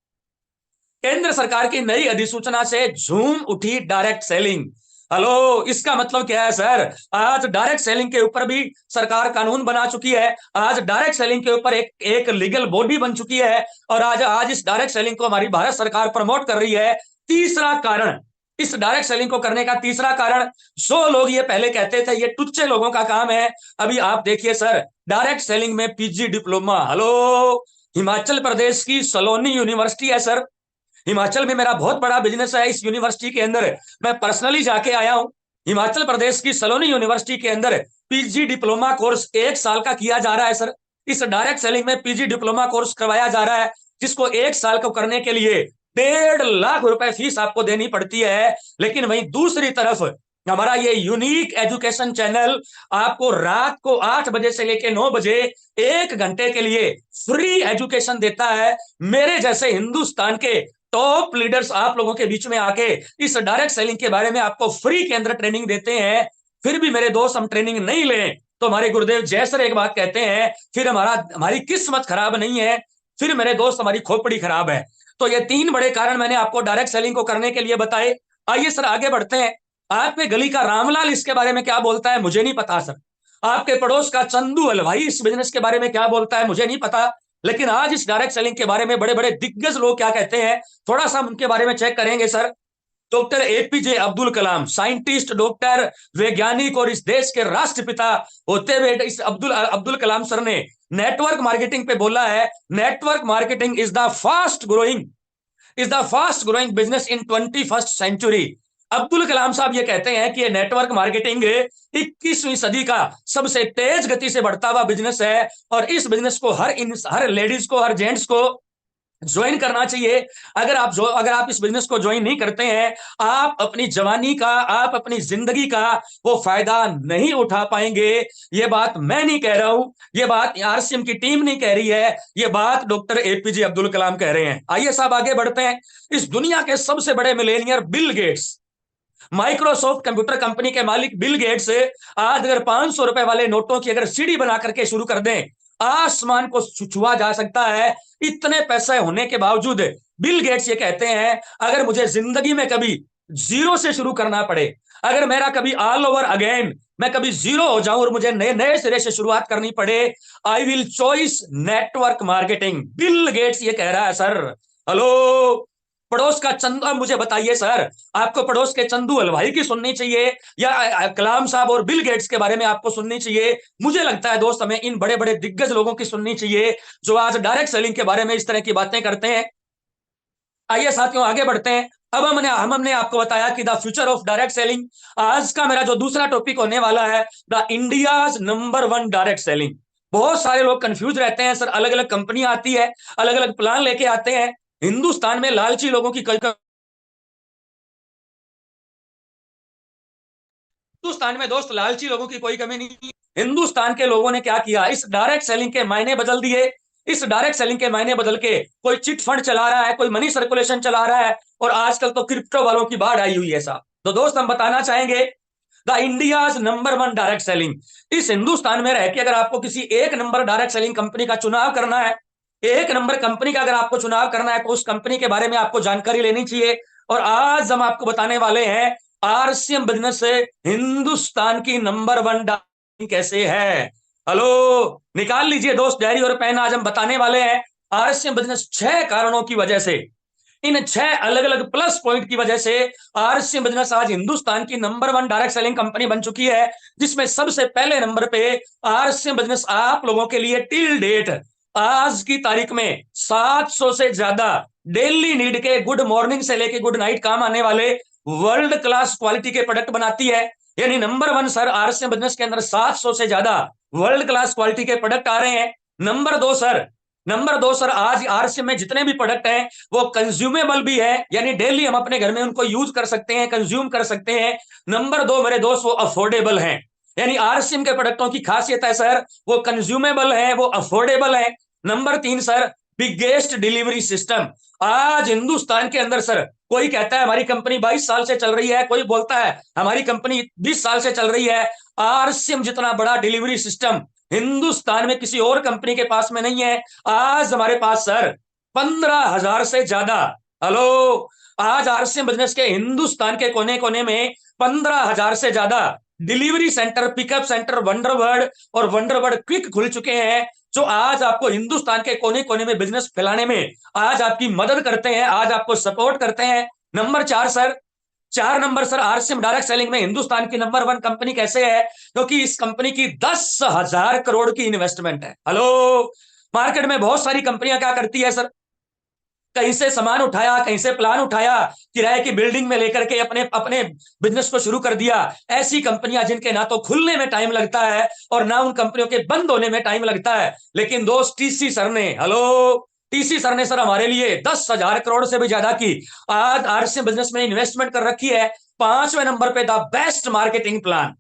केंद्र सरकार की नई अधिसूचना से झूम उठी डायरेक्ट सेलिंग। हेलो, इसका मतलब क्या है सर? आज डायरेक्ट सेलिंग के ऊपर भी सरकार कानून बना चुकी है, आज डायरेक्ट सेलिंग के ऊपर एक लीगल बॉडी बन चुकी है, और आज इस डायरेक्ट सेलिंग को हमारी भारत सरकार प्रमोट कर रही है। तीसरा कारण, इस डायरेक्ट सेलिंग को करने का तीसरा कारण, जो लोग ये पहले कहते थे ये टुच्चे लोगों का काम है, अभी आप देखिए सर, डायरेक्ट सेलिंग में PG diploma. Hello, Himachal Pradesh की सलोनी यूनिवर्सिटी है सर, हिमाचल में मेरा बहुत बड़ा बिजनेस है, इस यूनिवर्सिटी के अंदर मैं पर्सनली जाके आया हूं। हिमाचल प्रदेश की सलोनी यूनिवर्सिटी के अंदर पीजी डिप्लोमा कोर्स 1 साल का किया जा रहा है सर। इस डायरेक्ट सेलिंग में पीजी डिप्लोमा कोर्स करवाया जा रहा है, जिसको 1 साल को करने के लिए 1.5 लाख रुपए फीस आपको देनी पड़ती है। लेकिन वहीं दूसरी तरफ हमारा ये यूनिक एजुकेशन चैनल आपको रात को 8 बजे से लेकर 9 बजे 1 घंटे के लिए फ्री एजुकेशन देता है। मेरे जैसे हिंदुस्तान के टॉप लीडर्स आप लोगों के बीच में आके इस डायरेक्ट सेलिंग के बारे में आपको फ्री के अंदर ट्रेनिंग देते हैं। फिर भी मेरे दोस्त हम ट्रेनिंग नहीं लें तो हमारे गुरुदेव जय सर एक बात कहते हैं, फिर हमारी किस्मत खराब नहीं है, फिर मेरे दोस्त हमारी खोपड़ी खराब है। तो ये 3 बड़े कारण मैंने आपको डायरेक्ट सेलिंग को करने के लिए बताए। आइए सर आगे बढ़ते हैं। आपके गली का रामलाल इसके बारे में क्या बोलता है मुझे नहीं पता सर। आपके पड़ोस का चंदू हलवाई इस बिजनेस के बारे में क्या बोलता है मुझे नहीं पता। लेकिन आज इस डायरेक्ट सेलिंग के बारे में बड़े बड़े दिग्गज लोग क्या कहते हैं, थोड़ा सा उनके बारे में चेक करेंगे sir. Doctor APJ Abdul Kalam, scientist, doctor, वैज्ञानिक और इस देश के राष्ट्रपिता होते हुए इस अब्दुल कलाम सर ने नेटवर्क मार्केटिंग पे बोला है, network marketing is the fast growing business in 21st century. Abdul Kalam साहब ये कहते हैं कि ये नेटवर्क मार्केटिंग 21वीं सदी का सबसे तेज गति से बढ़ता हुआ बिजनेस है, और इस बिजनेस को हर लेडीज को, हर जेंट्स को ज्वाइन करना चाहिए। अगर आप इस बिजनेस को ज्वाइन नहीं करते हैं, आप अपनी जवानी का, आप अपनी जिंदगी का वो फायदा नहीं उठा पाएंगे। ये बात मैं नहीं कह रहा हूं, ये बात आरसीएम की टीम नहीं कह रही है, ये बात डॉक्टर एपीजे अब्दुल कलाम कह रहे हैं। आइए साहब आगे बढ़ते हैं। इस दुनिया के सबसे बड़े Millionaire Bill Gates, Microsoft computer company के मालिक बिल गेट्स आज अगर 500 रुपए वाले नोटों की अगर सीढ़ी बना करके शुरू कर दें, आसमान को छुआ जा सकता है। इतने पैसे होने के बावजूद बिल गेट्स ये कहते हैं, अगर मुझे जिंदगी में कभी जीरो से शुरू करना पड़े, अगर मेरा कभी ऑल ओवर अगेन मैं कभी जीरो हो जाऊं और मुझे नए नए सिरे से शुरुआत करनी पड़े, I will choice network marketing. Bill Gates ये कह रहा है सर। हेलो, पड़ोस का चंदू, अब मुझे बताइए सर, आपको पड़ोस के चंदू हलवाई की सुननी चाहिए या कलाम साहब और बिल गेट्स के बारे में आपको सुननी चाहिए? मुझे लगता है दोस्त हमें इन बड़े बड़े दिग्गज लोगों की सुननी चाहिए जो आज डायरेक्ट सेलिंग के बारे में इस तरह की बातें करते हैं। आइए साथियों आगे बढ़ते हैं। अब हमने आपको बताया कि the future of direct selling. आज का मेरा जो दूसरा टॉपिक होने वाला है, the India's number one direct selling. बहुत सारे लोग कंफ्यूज रहते हैं सर, अलग अलग कंपनी आती है, अलग अलग प्लान लेके आते हैं। हिंदुस्तान में लालची लोगों की हिंदुस्तान में दोस्त लालची लोगों की कोई कमी नहीं। हिंदुस्तान के लोगों ने क्या किया, इस डायरेक्ट सेलिंग के मायने बदल दिए। इस डायरेक्ट सेलिंग के मायने बदल के कोई चिट फंड चला रहा है, कोई मनी सर्कुलेशन चला रहा है, और आजकल तो क्रिप्टो वालों की बाढ़ आई हुई है साहब। तो दोस्त हम बताना चाहेंगे the India's number one direct selling. इस हिंदुस्तान में रह के अगर आपको किसी एक नंबर डायरेक्ट सेलिंग कंपनी का चुनाव करना है, एक नंबर कंपनी का अगर आपको चुनाव करना है, तो उस कंपनी के बारे में आपको जानकारी लेनी चाहिए। और आज हम आपको बताने वाले हैं आरसीएम बिजनेस से हिंदुस्तान की नंबर वन डायरेक्ट कैसे है। हेलो, निकाल लीजिए दोस्त डायरी और पेन। आज हम बताने वाले हैं आरसीएम बिजनेस 6 कारणों की वजह से, इन 6 अलग अलग प्लस पॉइंट की वजह से आरसीएम बिजनेस आज हिंदुस्तान की number one direct selling company बन चुकी है। जिसमें सबसे पहले नंबर पे आरसीएम बिजनेस आप लोगों के लिए टिल डेट आज की तारीख में 700 से ज्यादा डेली नीड के गुड मॉर्निंग से लेके गुड नाइट काम आने वाले वर्ल्ड क्लास क्वालिटी के प्रोडक्ट बनाती है। यानी number one sir, RCM business के अंदर 700 से ज्यादा वर्ल्ड क्लास क्वालिटी के प्रोडक्ट आ रहे हैं। नंबर दो सर, आज आरसीएम में जितने भी प्रोडक्ट हैं वो कंज्यूमेबल भी है, यानी डेली हम अपने घर में उनको यूज कर सकते हैं, कंज्यूम कर सकते हैं। नंबर दो मेरे दोस्त, वो अफोर्डेबल हैं। यानी आरसीएम के प्रोडक्टों की खासियत है सर, वो कंज्यूमेबल है, वो अफोर्डेबल है। नंबर तीन सर, बिगेस्ट डिलीवरी सिस्टम। आज हिंदुस्तान के अंदर सर, कोई कहता है हमारी कंपनी 22 साल से चल रही है, कोई बोलता है हमारी कंपनी 20 साल से चल रही है। आरसीएम जितना बड़ा डिलीवरी सिस्टम हिंदुस्तान में किसी और कंपनी के पास में नहीं है। आज हमारे पास सर 15,000 से ज्यादा, हेलो, आज आरसीएम बिजनेस के हिंदुस्तान के कोने कोने में 15,000 से ज्यादा डिलीवरी सेंटर, पिकअप सेंटर, वंडरवर्ड और वंडरवर्ड क्विक खुल चुके हैं, जो आज आपको हिंदुस्तान के कोने कोने में बिजनेस फैलाने में आज आपकी मदद करते हैं, आज आपको सपोर्ट करते हैं। नंबर चार number sir, RCM direct selling में हिंदुस्तान की नंबर वन कंपनी कैसे है? क्योंकि इस कंपनी की 10,000 करोड़ की इन्वेस्टमेंट है। हेलो, मार्केट में बहुत सारी कंपनियां क्या करती है सर, कहीं से सामान उठाया, कहीं से प्लान उठाया, किराए की बिल्डिंग में लेकर के अपने अपने बिजनेस को शुरू कर दिया। ऐसी कंपनियां जिनके ना तो खुलने में टाइम लगता है और ना उन कंपनियों के बंद होने में टाइम लगता है। लेकिन दोस्त टीसी सर ने, हेलो, टीसी सर ने सर हमारे लिए 10,000 करोड़ से भी ज्यादा की आज आरसीएम बिजनेस में इन्वेस्टमेंट कर रखी है। 5वें नंबर पे द बेस्ट मार्केटिंग प्लान।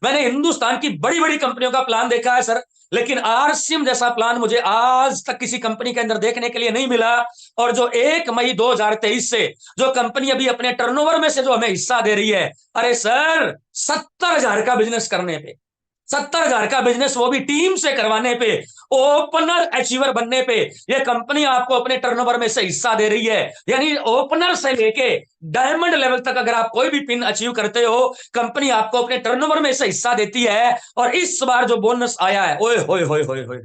मैंने हिंदुस्तान की बड़ी बड़ी कंपनियों का प्लान देखा है सर, लेकिन आरसीएम जैसा प्लान मुझे आज तक किसी कंपनी के अंदर देखने के लिए नहीं मिला। और जो 1 मई 2023 से जो कंपनी अभी अपने टर्नओवर में से जो हमें हिस्सा दे रही है, अरे सर 70,000 का बिजनेस करने पे, 70,000 का बिजनेस वो भी टीम से करवाने पे, ओपनर अचीवर बनने पे, ये कंपनी आपको अपने टर्नओवर में से हिस्सा दे रही है। यानी ओपनर से लेके डायमंड लेवल तक अगर आप कोई भी पिन अचीव करते हो, कंपनी आपको अपने टर्नओवर में से हिस्सा देती है। और इस बार जो बोनस आया है, ओए होए होए होए होए,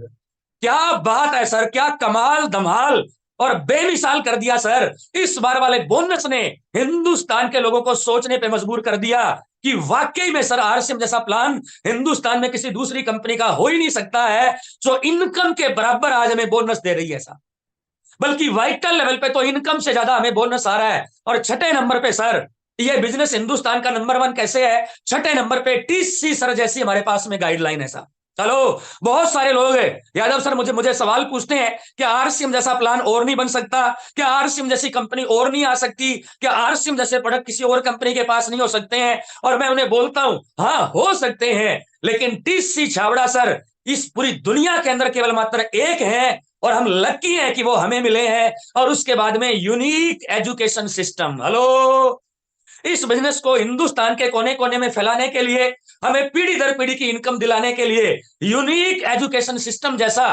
क्या बात है सर, क्या कमाल धमाल और बेमिसाल कर दिया सर। इस बार वाले बोनस ने हिंदुस्तान के लोगों को सोचने पे मजबूर कर दिया कि वाकई में सर आरसीएम जैसा प्लान हिंदुस्तान में किसी दूसरी कंपनी का हो ही नहीं सकता है, जो इनकम के बराबर आज हमें बोनस दे रही है सर। बल्कि वाइटल लेवल पे तो इनकम से ज्यादा हमें बोनस आ रहा है। और छठे नंबर पे सर, ये बिजनेस हिंदुस्तान का नंबर वन कैसे है? छठे नंबर पे टीसी सर जैसी हमारे पास में गाइडलाइन है सर। चलो, बहुत सारे लोग हैं यादव सर, मुझे सवाल पूछते हैं कि आरसीएम जैसा प्लान और नहीं बन सकता? क्या आरसीएम जैसी कंपनी और नहीं आ सकती? क्या आरसीएम जैसे प्रोडक्ट किसी और कंपनी के पास नहीं हो सकते हैं? और मैं उन्हें बोलता हूं, हाँ हो सकते हैं, लेकिन टीसी छाबड़ा सर इस पूरी दुनिया के अंदर केवल मात्र एक है, और हम लकी हैं कि वो हमें मिले हैं। और उसके बाद में यूनिक एजुकेशन सिस्टम। हेलो, इस बिजनेस को हिंदुस्तान के कोने कोने में फैलाने के लिए, हमें पीढ़ी दर पीढ़ी की इनकम दिलाने के लिए यूनिक एजुकेशन सिस्टम जैसा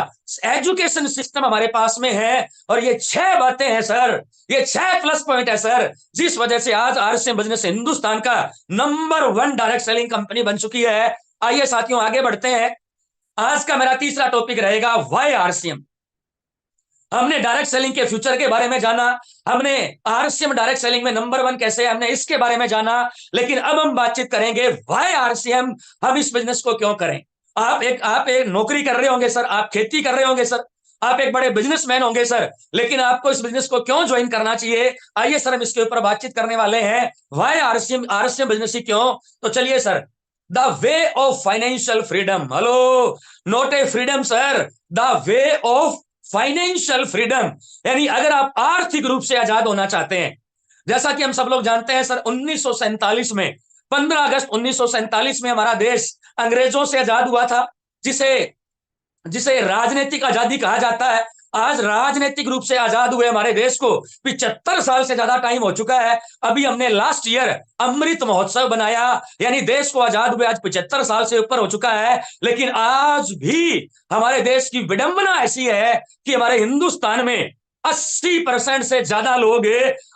एजुकेशन सिस्टम हमारे पास में है। और ये 6 बातें हैं सर, ये 6 प्लस पॉइंट है सर, जिस वजह से आज आरसीएम बिजनेस हिंदुस्तान का number one direct selling company बन चुकी है। आइए साथियों आगे बढ़ते हैं। आज का मेरा तीसरा टॉपिक रहेगा वाई आरसीएम। हमने डायरेक्ट सेलिंग के फ्यूचर के बारे में जाना, हमने आरसीएम डायरेक्ट सेलिंग में नंबर 1 कैसे है हमने इसके बारे में जाना, लेकिन अब हम बातचीत करेंगे वाई आरसीएम, हम इस बिजनेस को क्यों करें। आप एक नौकरी कर रहे होंगे सर, आप खेती कर रहे होंगे सर, आप एक बड़े बिजनेसमैन होंगे सर, लेकिन आपको इस बिजनेस को क्यों ज्वाइन करना चाहिए। आइए सर हम इसके ऊपर बातचीत करने वाले हैं। वाई आरसीएम, आरसीएम बिजनेस ही क्यों। तो चलिए sir, the way of financial freedom. Hello, not a freedom sir, the way of financial freedom, यानी अगर आप आर्थिक रूप से आजाद होना चाहते हैं। जैसा कि हम सब लोग जानते हैं सर, 1947 में 15 अगस्त 1947 में हमारा देश अंग्रेजों से आजाद हुआ था, जिसे जिसे राजनीतिक आजादी कहा जाता है। आज राजनीतिक रूप से आजाद हुए हमारे देश को 75 साल से ज्यादा टाइम हो चुका है। अभी हमने लास्ट ईयर अमृत महोत्सव बनाया, यानी देश को आजाद हुए आज 75 साल से ऊपर हो चुका है, लेकिन आज भी हमारे देश की विडंबना ऐसी है कि हमारे हिंदुस्तान में 80% से ज्यादा लोग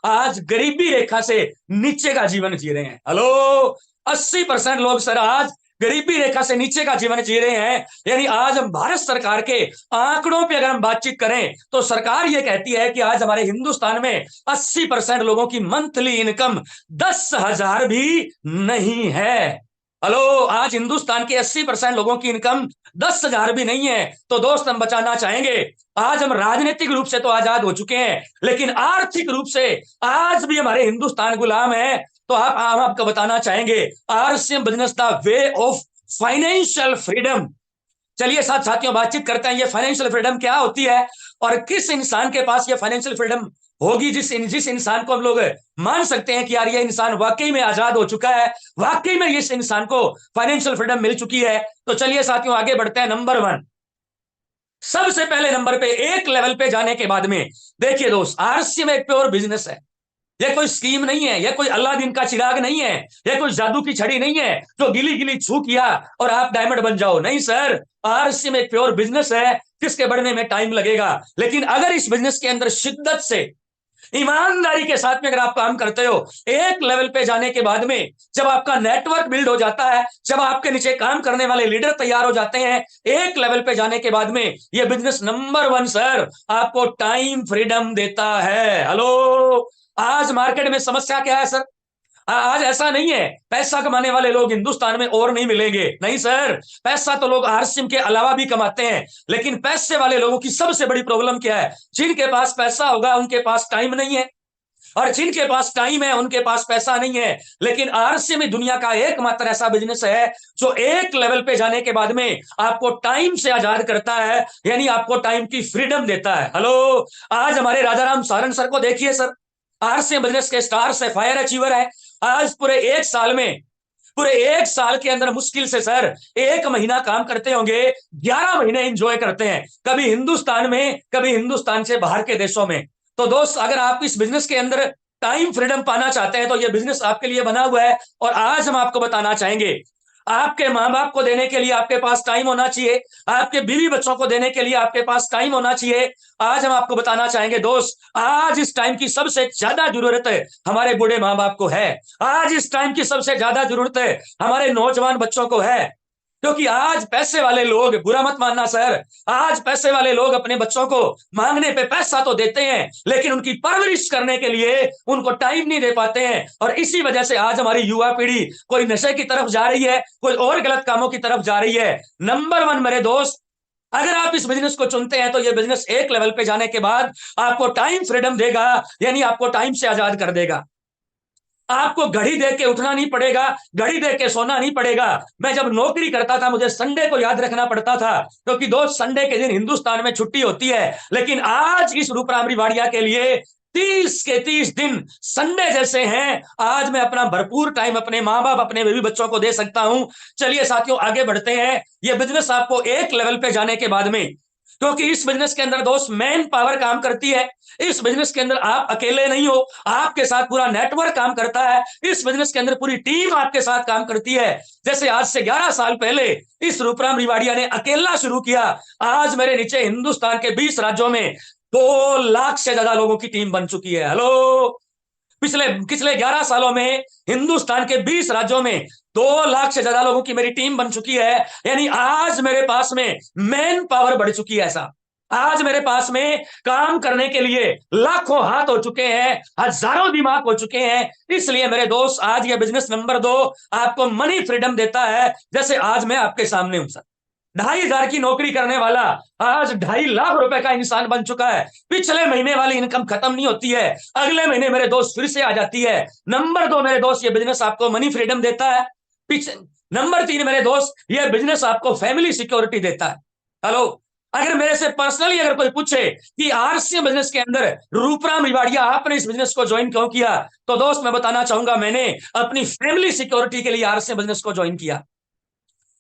आज गरीबी रेखा से नीचे का जीवन जी रहे हैं। हेलो, 80% लोग सर आज गरीबी रेखा से नीचे का जीवन जी रहे हैं। यानी आज हम भारत सरकार के आंकड़ों पे अगर हम बातचीत करें तो सरकार ये कहती है कि आज हमारे हिंदुस्तान में 80% लोगों की मंथली इनकम 10,000 भी नहीं है। हेलो, आज हिंदुस्तान के 80% लोगों की इनकम 10,000 भी नहीं है। तो दोस्त हम बचाना चाहेंगे, आज हम राजनीतिक रूप से तो आजाद हो चुके हैं, लेकिन आर्थिक रूप से आज भी हमारे हिंदुस्तान गुलाम है। तो हम आपको बताना चाहेंगे RCM business the way of financial freedom. चलिए साथ साथियों बातचीत करते हैं, ये फाइनेंशियल फ्रीडम क्या होती है और किस इंसान के पास ये फाइनेंशियल फ्रीडम होगी, जिस इंसान को हम लोग मान सकते हैं कि यार ये इंसान वाकई में आजाद हो चुका है, वाकई में इस इंसान को फाइनेंशियल फ्रीडम मिल चुकी है। तो चलिए साथियों आगे बढ़ते हैं। नंबर 1, सबसे पहले नंबर पे एक लेवल पे जाने के बाद में देखिए दोस्त, आरसीएम एक प्योर बिजनेस है। यह कोई स्कीम नहीं है, यह कोई अल्लादीन का चिराग नहीं है, यह कोई जादू की छड़ी नहीं है जो गिली गिली छू किया और आप डायमंड बन जाओ। नहीं सर, आरसीएम एक प्योर बिजनेस है जिसके बढ़ने में टाइम लगेगा, लेकिन अगर इस बिजनेस के अंदर शिद्दत से ईमानदारी के साथ में अगर आप काम करते हो, एक लेवल पे जाने के बाद में जब आपका नेटवर्क बिल्ड हो जाता है, जब आपके नीचे काम करने वाले लीडर तैयार हो जाते हैं, एक लेवल पे जाने के बाद में ये बिजनेस नंबर 1 सर आपको टाइम फ्रीडम देता है। हेलो, आज मार्केट में समस्या क्या है सर, आज ऐसा नहीं है पैसा कमाने वाले लोग हिंदुस्तान में और नहीं मिलेंगे। नहीं सर, पैसा तो लोग आरसीएम के अलावा भी कमाते हैं, लेकिन पैसे वाले लोगों की सबसे बड़ी प्रॉब्लम क्या है, जिनके पास पैसा होगा उनके पास टाइम नहीं है, और जिनके पास टाइम है उनके पास पैसा नहीं है। लेकिन आरसीएम में दुनिया का एकमात्र ऐसा बिजनेस है जो एक लेवल पे जाने के बाद में आपको टाइम से आजाद करता है, यानी आपको टाइम की फ्रीडम देता है। हेलो, आज हमारे राजाराम सारन सर को देखिए सर, आरसीएम बिजनेस के स्टार से फायर अचीवर है। आज पूरे एक साल के अंदर मुश्किल से सर 1 महीना काम करते होंगे, 11 महीने एंजॉय करते हैं, कभी हिंदुस्तान में कभी हिंदुस्तान से बाहर के देशों में। तो दोस्त अगर आप इस बिजनेस के अंदर टाइम फ्रीडम पाना चाहते हैं तो यह बिजनेस आपके लिए बना हुआ है। और आज हम आपको बताना चाहेंगे, आपके माँ बाप को देने के लिए आपके पास टाइम होना चाहिए, आपके बीवी बच्चों को देने के लिए आपके पास टाइम होना चाहिए। आज हम आपको बताना चाहेंगे दोस्त, आज इस टाइम की सबसे ज्यादा जरूरत है हमारे बूढ़े माँ बाप को है, आज इस टाइम की सबसे ज्यादा जरूरत है हमारे नौजवान बच्चों को है। क्योंकि आज पैसे वाले लोग, बुरा मत मानना सर, आज पैसे वाले लोग अपने बच्चों को मांगने पे पैसा तो देते हैं, लेकिन उनकी परवरिश करने के लिए उनको टाइम नहीं दे पाते हैं। और इसी वजह से आज हमारी युवा पीढ़ी कोई नशे की तरफ जा रही है, कोई और गलत कामों की तरफ जा रही है। नंबर 1 मेरे दोस्त, अगर आप इस बिजनेस को चुनते हैं तो यह बिजनेस एक लेवल पे जाने के बाद आपको टाइम फ्रीडम देगा, यानी आपको टाइम से आजाद कर देगा। आपको घड़ी देख के उठना नहीं पड़ेगा, घड़ी देख के सोना नहीं पड़ेगा। मैं जब नौकरी करता था मुझे संडे को याद रखना पड़ता था, क्योंकि दोस्त संडे के दिन हिंदुस्तान में छुट्टी होती है, लेकिन आज इस रूपराम रिवाड़िया के लिए 30 के 30 दिन संडे जैसे हैं। आज मैं अपना भरपूर टाइम अपने माँ बाप, अपने बेबी बच्चों को दे सकता हूं। चलिए साथियों आगे बढ़ते हैं। यह बिजनेस आपको एक लेवल पे जाने के बाद में, क्योंकि इस बिजनेस के अंदर दोस्त मैन पावर काम करती है, इस बिजनेस के अंदर आप अकेले नहीं हो, आपके साथ पूरा नेटवर्क काम करता है, इस बिजनेस के अंदर पूरी टीम आपके साथ काम करती है। जैसे आज से 11 साल पहले इस रूपराम रिवाड़िया ने अकेला शुरू किया, आज मेरे नीचे हिंदुस्तान के 20 राज्यों में 2 लाख से ज्यादा लोगों की टीम बन चुकी है। हेलो, पिछले पिछले 11 सालों में हिंदुस्तान के 20 राज्यों में 2 लाख से ज्यादा लोगों की मेरी टीम बन चुकी है। यानी आज मेरे पास में मैन पावर बढ़ चुकी है। ऐसा आज मेरे पास में काम करने के लिए लाखों हाथ हो चुके हैं, हजारों दिमाग हो चुके हैं। इसलिए मेरे दोस्त, आज ये बिजनेस नंबर 2 आपको मनी फ्रीडम देता है। जैसे आज मैं आपके सामने हूं सर, 2,500 की नौकरी करने वाला आज 2.5 लाख रुपए का इंसान बन चुका है। पिछले महीने वाली इनकम खत्म नहीं होती है, अगले महीने मेरे दोस्त फिर से आ जाती है। नंबर 2 मेरे दोस्त, ये बिजनेस आपको मनी फ्रीडम देता है। नंबर 3 मेरे दोस्त, ये बिजनेस आपको फैमिली सिक्योरिटी देता है। हेलो, अगर मेरे से पर्सनली अगर कोई पूछे कि आरसीएम बिजनेस के अंदर रूपराम रिवाड़िया आपने इस बिजनेस को ज्वाइन क्यों किया, तो दोस्त मैं बताना चाहूंगा, मैंने अपनी फैमिली सिक्योरिटी के लिए आरसीएम बिजनेस को ज्वाइन किया।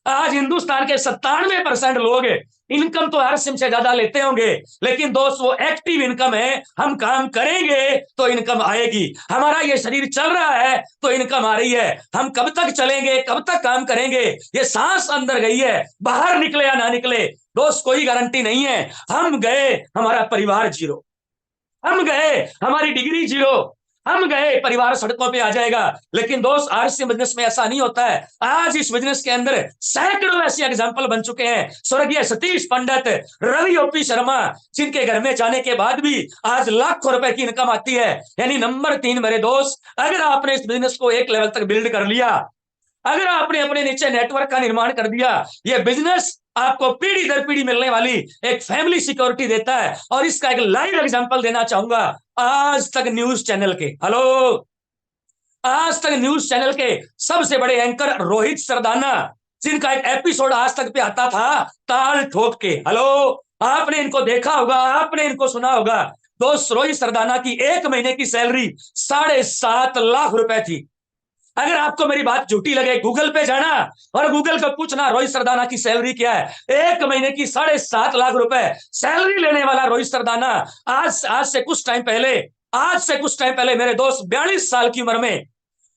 आज हिंदुस्तान के 97% लोग इनकम तो आरसीएम से ज्यादा लेते होंगे, लेकिन दोस्त वो एक्टिव इनकम है। हम काम करेंगे तो इनकम आएगी। हमारा ये शरीर चल रहा है तो इनकम आ रही है। हम कब तक चलेंगे, कब तक काम करेंगे, ये सांस अंदर गई है, बाहर निकले या ना निकले दोस्त कोई गारंटी नहीं है। हम गए, हमारा परिवार जीरो। हम गए, हमारी डिग्री जीरो। हम गए, परिवार सड़कों पे आ जाएगा। लेकिन दोस्त आरसीएम बिजनेस में ऐसा नहीं होता है। आज इस बिजनेस के अंदर सैकड़ों ऐसे एग्जांपल बन चुके हैं। स्वर्गीय सतीश पंडित, रवि ओपी शर्मा, जिनके घर में जाने के बाद भी आज लाखों रुपए की इनकम आती है। यानी नंबर 3 मेरे दोस्त, अगर आपने इस बिजनेस को एक लेवल तक बिल्ड कर लिया, अगर आपने अपने नीचे नेटवर्क का निर्माण कर दिया, ये बिजनेस आपको पीढ़ी दर पीढ़ी मिलने वाली एक फैमिली सिक्योरिटी देता है। और इसका एक लाइव एग्जांपल देना चाहूंगा। आज तक न्यूज चैनल के, हेलो, आज तक न्यूज चैनल के सबसे बड़े एंकर रोहित सरदाना, जिनका एक एपिसोड आज तक पे आता था ताल ठोक के, हेलो, आपने इनको देखा होगा, आपने इनको सुना होगा। दोस्त रोहित सरदाना की एक महीने की सैलरी 7.5 लाख रुपए थी। अगर आपको मेरी बात झूठी लगे, गूगल पे जाना और गूगल पे पूछना रोहित सरदाना की सैलरी क्या है। एक महीने की 7.5 लाख रुपए सैलरी लेने वाला रोहित सरदाना आज से कुछ टाइम पहले मेरे दोस्त 42 साल की उम्र में,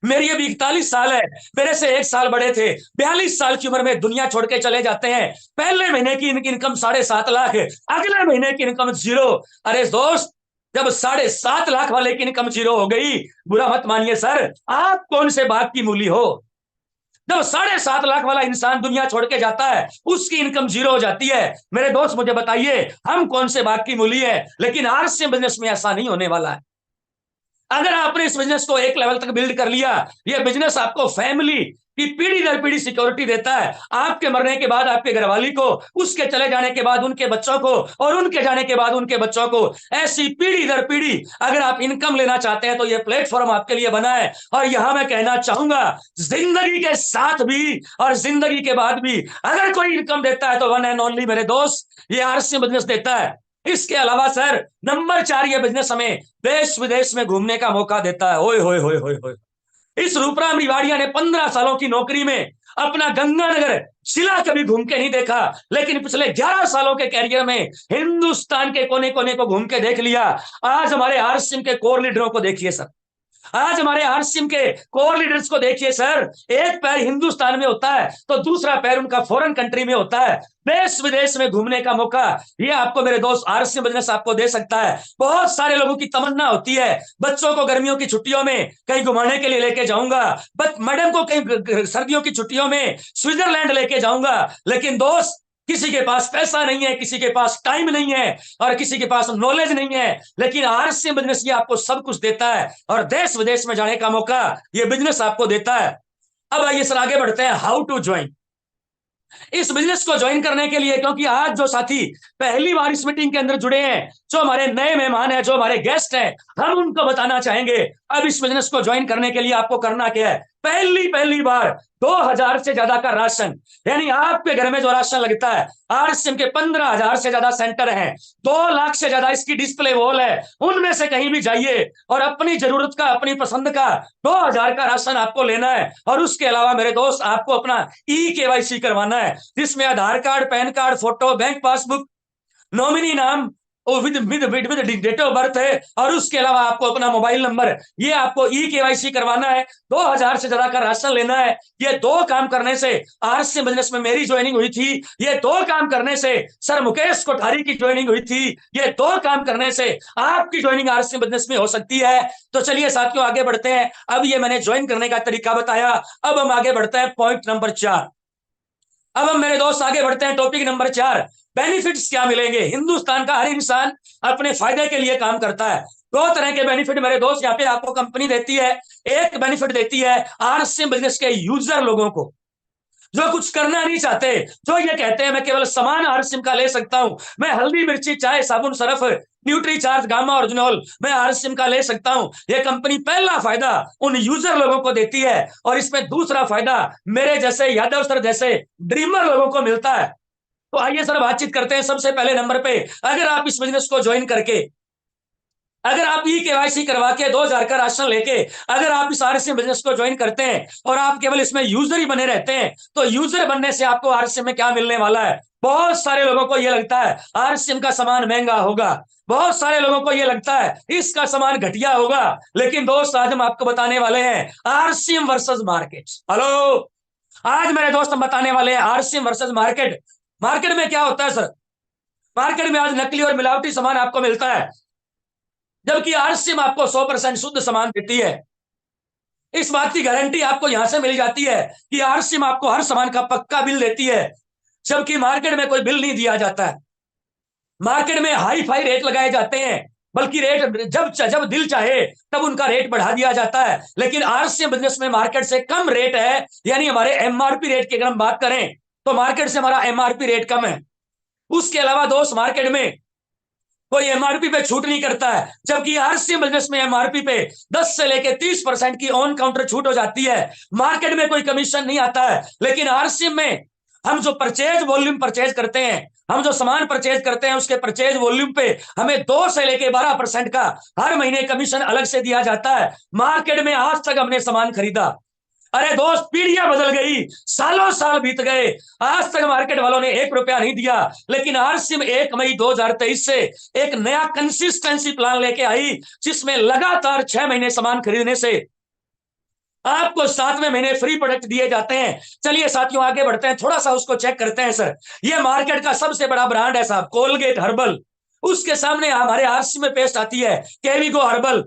मेरी अभी 41 साल है, मेरे से 1 साल बड़े थे, 42 साल की उम्र में दुनिया छोड़ के चले जाते हैं। पहले महीने की इनकम 7.5 लाख, अगले महीने की इनकम जीरो। अरे दोस्त, जब 7.5 लाख वाले की इनकम जीरो हो गई, बुरा मत मानिए सर, आप कौन से बात की मूली हो। जब 7.5 लाख वाला इंसान दुनिया छोड़ के जाता है, उसकी इनकम जीरो हो जाती है। मेरे दोस्त मुझे बताइए, हम कौन से बात की मूली है। लेकिन आरसीएम बिजनेस में ऐसा नहीं होने वाला है। अगर आपने इस बिजनेस को एक लेवल तक बिल्ड कर लिया, ये बिजनेस आपको फैमिली की पीढ़ी दर पीढ़ी सिक्योरिटी देता है। आपके मरने के बाद आपके घरवाली को, उसके चले जाने के बाद उनके बच्चों को, और उनके जाने के बाद उनके बच्चों को, ऐसी पीढ़ी दर पीढ़ी अगर आप इनकम लेना चाहते हैं तो ये प्लेटफॉर्म आपके लिए बना है। और यहां मैं कहना चाहूंगा, जिंदगी के साथ भी और जिंदगी के बाद भी अगर कोई इनकम देता है तो वन एंड ओनली मेरे दोस्त, ये आरसीएम बिजनेस देता है। इसके अलावा सर, नंबर 4, ये बिजनेस हमें देश विदेश में घूमने का मौका देता है। ओए होए होए होए होए। इस रूपराम रिवाड़िया ने 15 सालों की नौकरी में अपना गंगानगर जिला कभी घूम के नहीं देखा, लेकिन पिछले 11 सालों के कैरियर में हिंदुस्तान के कोने कोने को घूम के देख लिया। आज हमारे आरसीएम के कोर लीडरों को देखिए सर, आज हमारे आरसीएम के कोर लीडर्स को देखिए सर। एक पैर हिंदुस्तान में होता है तो दूसरा पैर उनका फॉरेन कंट्री में होता है। देश विदेश में घूमने का मौका ये आपको मेरे दोस्त आरसीएम बिजनेस आपको दे सकता है। बहुत सारे लोगों की तमन्ना होती है, बच्चों को गर्मियों की छुट्टियों में कहीं घुमाने के लिए लेके जाऊंगा, मैडम को कहीं सर्दियों की छुट्टियों में स्विट्जरलैंड लेके जाऊंगा। लेकिन दोस्त, किसी के पास पैसा नहीं है, किसी के पास टाइम नहीं है, और किसी के पास नॉलेज नहीं है। लेकिन आरसीएम बिजनेस ये आपको सब कुछ देता है, और देश विदेश में जाने का मौका ये बिजनेस आपको देता है। अब आइए सर आगे बढ़ते हैं, हाउ टू ज्वाइन इस बिजनेस को ज्वाइन करने के लिए। क्योंकि आज जो साथी पहली बार इस मीटिंग के अंदर जुड़े हैं, जो हमारे नए मेहमान हैं, जो हमारे गेस्ट हैं, हम उनको बताना चाहेंगे अब इस बिजनेस को ज्वाइन करने के लिए आपको करना क्या है। पहली बार 2000 से ज्यादा का राशन, यानी आपके घर में जो राशन लगता है, आरसीएम के 15,000 से ज्यादा सेंटर हैं, 2 लाख से ज्यादा इसकी डिस्प्ले वॉल है। उनमें से कहीं भी जाइए और अपनी जरूरत का, अपनी पसंद का 2000 का राशन आपको लेना है। और उसके अलावा मेरे दोस्त, आपको अपना केवाईसी करवाना है, जिसमें Aadhaar card, pan card, photo, bank passbook, nominee नाम और with with with with date of birth है, और उसके अलावा आपको अपना मोबाइल नंबर, ये आपको ई-केवाईसी करवाना है, 2000 से ज्यादा का राशन लेना है। ये 2 काम करने से आरसीएम बिजनेस में मेरी ज्वाइनिंग हुई थी। ये 2 काम करने से सर मुकेश कोठारी की ज्वाइनिंग हुई थी। ये 2 काम करने से आपकी ज्वाइनिंग आरसीएम बिजनेस में हो सकती है। तो चलिए साथियों आगे बढ़ते हैं। अब ये मैंने ज्वाइन करने का तरीका बताया, अब हम आगे बढ़ते हैं पॉइंट नंबर 4। अब हम मेरे दोस्त आगे बढ़ते हैं टॉपिक नंबर 4। बेनिफिट्स क्या मिलेंगे। हिंदुस्तान का हर इंसान अपने फायदे के लिए काम करता है। 2 तरह के बेनिफिट मेरे दोस्त यहाँ पे आपको कंपनी देती है। एक बेनिफिट देती है आरसीएम बिजनेस के यूजर लोगों को, जो कुछ करना नहीं चाहते, जो ये कहते हैं मैं केवल सामान आरसीएम का ले सकता हूं, मैं हल्दी मिर्ची चाय साबुन Surf nutri charge gamma original मैं आरसीएम का ले सकता हूं। ये कंपनी पहला फायदा उन यूजर लोगों को देती है, और इसमें दूसरा फायदा मेरे जैसे यादव सर जैसे ड्रीमर लोगों को मिलता है। तो आइए सर बातचीत करते हैं। सबसे पहले नंबर पे, अगर आप इस बिजनेस को ज्वाइन करके, अगर आप ई-केवाईसी करवा के 2000 का राशन लेके अगर आप इस आरसीएम बिजनेस को ज्वाइन करते हैं और आप केवल इसमें यूजर ही बने रहते हैं, तो यूजर बनने से आपको आरसीएम में क्या मिलने वाला है। बहुत सारे लोगों को यह लगता है आरसीएम का सामान महंगा होगा, बहुत सारे लोगों को यह लगता है इसका सामान घटिया होगा, लेकिन दोस्त आज हम आपको बताने वाले हैं आरसीएम वर्सेस मार्केट। हेलो, आज मेरे दोस्त हम बताने वाले हैं आरसीएम वर्सेस मार्केट। मार्केट में क्या होता है सर, मार्केट में आज नकली और मिलावटी सामान आपको मिलता है, जबकि आरसीएम आपको 100% शुद्ध सामान देती है। इस बात की गारंटी आपको यहां से मिल जाती है कि आरसीएम आपको हर सामान का पक्का बिल देती है, जबकि मार्केट में कोई बिल नहीं दिया जाता है। मार्केट में हाई फाई रेट लगाए जाते हैं, बल्कि रेट जब जब दिल चाहे तब उनका रेट बढ़ा दिया जाता है। लेकिन आरसीएम बिजनेस में मार्केट से कम रेट है, यानी हमारे एमआरपी रेट की अगर हम बात करें तो मार्केट से हमारा एमआरपी रेट कम है। उसके अलावा दोस्त मार्केट में कोई एमआरपी पे छूट नहीं करता है, जबकि आरसीएम बिजनेस में एमआरपी पे 10 से लेके 30% की ऑन काउंटर छूट हो जाती है। मार्केट में कोई कमीशन नहीं आता है, लेकिन आरसीएम में हम जो परचेज वॉल्यूम परचेज करते हैं, हम जो सामान परचेज करते हैं उसके परचेज वॉल्यूम पे हमें 2 से लेके 12% का हर महीने कमीशन अलग से दिया जाता है। मार्केट में आज तक हमने सामान खरीदा, अरे दोस्त पीढ़ियां बदल गई, सालों साल बीत गए, आज तक मार्केट वालों ने 1 रुपया नहीं दिया, लेकिन आरसीएम 1 मई 2023 से एक नया कंसिस्टेंसी प्लान लेके आई, जिसमें लगातार 6 महीने सामान खरीदने से आपको 7वें महीने फ्री प्रोडक्ट दिए जाते हैं। चलिए साथियों आगे बढ़ते हैं, थोड़ा सा उसको चेक करते हैं। सर ये मार्केट का सबसे बड़ा ब्रांड है साहब, कोलगेट हर्बल। उसके सामने हमारे आरसीएम में पेस्ट आती है केविगो हर्बल।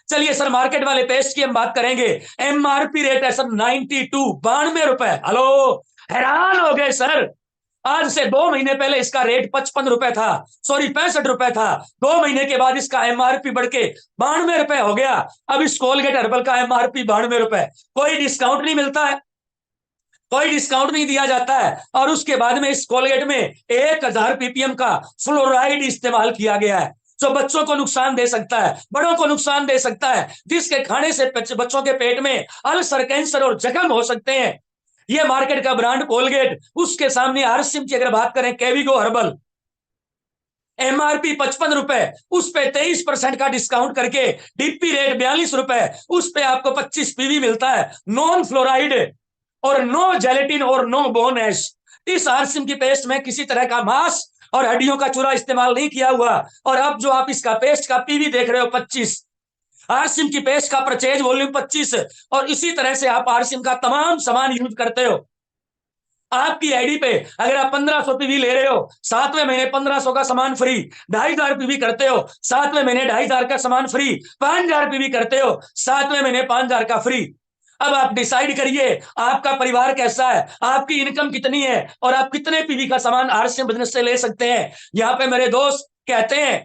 चलिए सर मार्केट वाले पेस्ट की हम बात करेंगे। एमआरपी रेट है सर 92 रुपए। हेलो, हैरान हो गए सर, आज से 2 महीने पहले इसका रेट 55 रुपए था, सॉरी 65 रुपए था। 2 महीने के बाद इसका एमआरपी बढ़ के 92 रुपए हो गया। अब इस कोलगेट हर्बल का एमआरपी 92 रुपए, कोई डिस्काउंट नहीं मिलता है, कोई डिस्काउंट नहीं दिया जाता है। और उसके बाद में इस कोलगेट में 1000 पीपीएम का फ्लोराइड इस्तेमाल किया गया है, जो बच्चों को नुकसान दे सकता है, बड़ों को नुकसान दे सकता है, जिसके खाने से बच्चों के पेट में अल्सर, कैंसर और जख्म हो सकते हैं। ये मार्केट का ब्रांड कोलगेट, उसके सामने आरसीएम की अगर बात करें केविगो हर्बल, एमआरपी 55 रुपए, उस पे 23% का डिस्काउंट करके डीपी रेट 42 रुपए, उस पे आपको 25 पीवी मिलता है, नॉन फ्लोराइड और नो जेलेटिन और नो बोन एश। इस आरसीएम की पेस्ट में किसी तरह का मांस और हड्डियों का चूरा इस्तेमाल नहीं किया हुआ। और अब जो आप इसका पेस्ट का पीवी देख रहे हो 25, आरसीएम की पेस्ट का परचेज वॉल्यूम 25, और इसी तरह से आप आरसीएम का तमाम सामान यूज करते हो। आपकी आईडी पे अगर आप 1500 पीवी ले रहे हो, 7वें महीने 1500 का सामान फ्री, 2500 पीवी करते हो 7वें महीने 2500 का सामान फ्री, 5000 पीवी करते हो 7वें महीने 5000 का फ्री। अब आप डिसाइड करिए आपका परिवार कैसा है, आपकी इनकम कितनी है, और आप कितने पीवी का सामान आरसीएम बिजनेस से ले सकते हैं। यहाँ पे मेरे दोस्त कहते हैं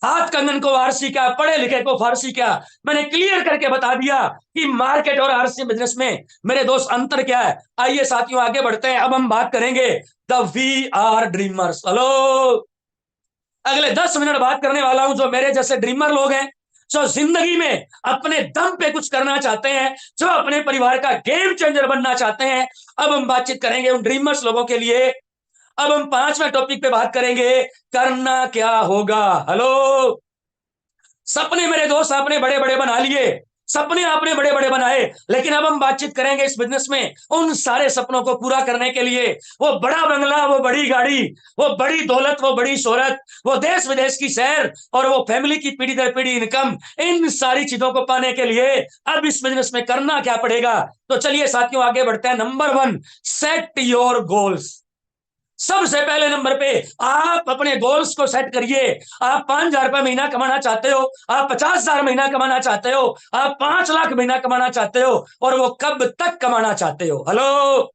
हाथ कंगन को वारसी क्या, पढ़े लिखे को फारसी क्या। मैंने क्लियर करके बता दिया कि मार्केट और आरसीएम बिजनेस में मेरे दोस्त अंतर क्या है। आइए साथियों आगे बढ़ते हैं। अब हम बात करेंगे the we are dreamers. Hello, अगले 10 मिनट बात करने वाला हूं जो मेरे जैसे ड्रीमर लोग हैं, जो जिंदगी में अपने दम पे कुछ करना चाहते हैं, जो अपने परिवार का गेम चेंजर बनना चाहते हैं। अब हम बातचीत करेंगे उन ड्रीमर्स लोगों के लिए। अब हम 5वें टॉपिक पे बात करेंगे, करना क्या होगा। हेलो, सपने मेरे दोस्त आपने बड़े बड़े बना लिए, सपने आपने बड़े बड़े बनाए, लेकिन अब हम बातचीत करेंगे इस बिजनेस में उन सारे सपनों को पूरा करने के लिए। वो बड़ा बंगला, वो बड़ी गाड़ी, वो बड़ी दौलत, वो बड़ी शोहरत, वो देश विदेश की सैर और वो फैमिली की पीढ़ी दर पीढ़ी इनकम, इन सारी चीजों को पाने के लिए अब इस बिजनेस में करना क्या पड़ेगा? तो चलिए साथियों आगे बढ़ते हैं। Number 1, set your goals. सबसे पहले नंबर पे आप अपने गोल्स को सेट करिए। आप 5,000 रुपए महीना कमाना चाहते हो, आप 50,000 महीना कमाना चाहते हो, आप 5 लाख महीना कमाना चाहते हो, और वो कब तक कमाना चाहते हो? हेलो,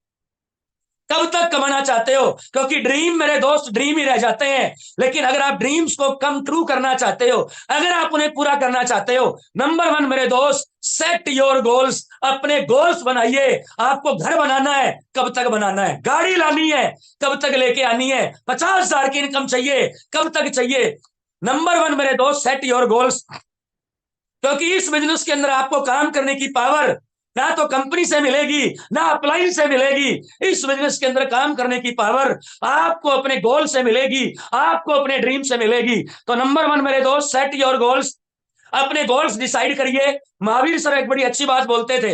कब तक कमाना चाहते हो? क्योंकि ड्रीम मेरे दोस्त ड्रीम ही रह जाते हैं, लेकिन अगर आप ड्रीम्स को कम ट्रू करना चाहते हो, अगर आप उन्हें पूरा करना चाहते हो, नंबर 1 मेरे दोस्त, सेट योर गोल्स। अपने गोल्स बनाइए। आपको घर बनाना है, कब तक बनाना है? गाड़ी लानी है, कब तक लेके आनी है? 50,000 की इनकम चाहिए, कब तक चाहिए? नंबर 1 मेरे दोस्त, सेट योर गोल्स। क्योंकि इस बिजनेस के अंदर आपको काम करने की पावर ना तो कंपनी से मिलेगी, ना अपलाइन से मिलेगी। इस बिजनेस के अंदर काम करने की पावर आपको अपने गोल से मिलेगी, आपको अपने ड्रीम से मिलेगी। तो नंबर 1 मेरे दोस्त, सेट योर गोल्स। अपने गोल्स डिसाइड करिए। महावीर सर एक बड़ी अच्छी बात बोलते थे,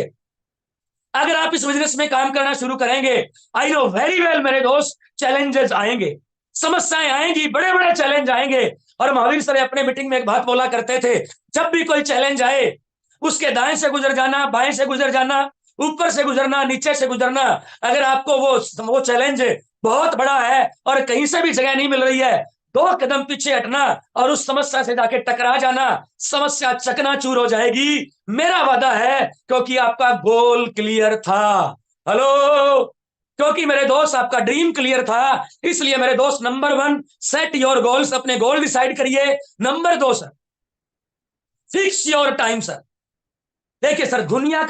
अगर आप इस बिजनेस में काम करना शुरू करेंगे, आई नो वेरी वेल मेरे दोस्त, चैलेंजेस आएंगे, समस्याएं आएंगी, बड़े बड़े चैलेंज आएंगे। और महावीर सर अपने मीटिंग में एक बात बोला करते थे, जब भी कोई चैलेंज आए, उसके दाएं से गुजर जाना, बाएं से गुजर जाना, ऊपर से गुजरना, नीचे से गुजरना। अगर आपको वो चैलेंज बहुत बड़ा है और कहीं से भी जगह नहीं मिल रही है, 2 कदम पीछे हटना और उस समस्या से जाके टकरा जाना, समस्या चकनाचूर हो जाएगी। मेरा वादा है, क्योंकि आपका गोल क्लियर था। हेलो, क्योंकि मेरे दोस्त आपका ड्रीम क्लियर था, इसलिए मेरे दोस्त नंबर 1, सेट योर गोल्स। अपने गोल डिसाइड करिए। Number 2 sir, fix your time sir. देखिए सर, दुनिया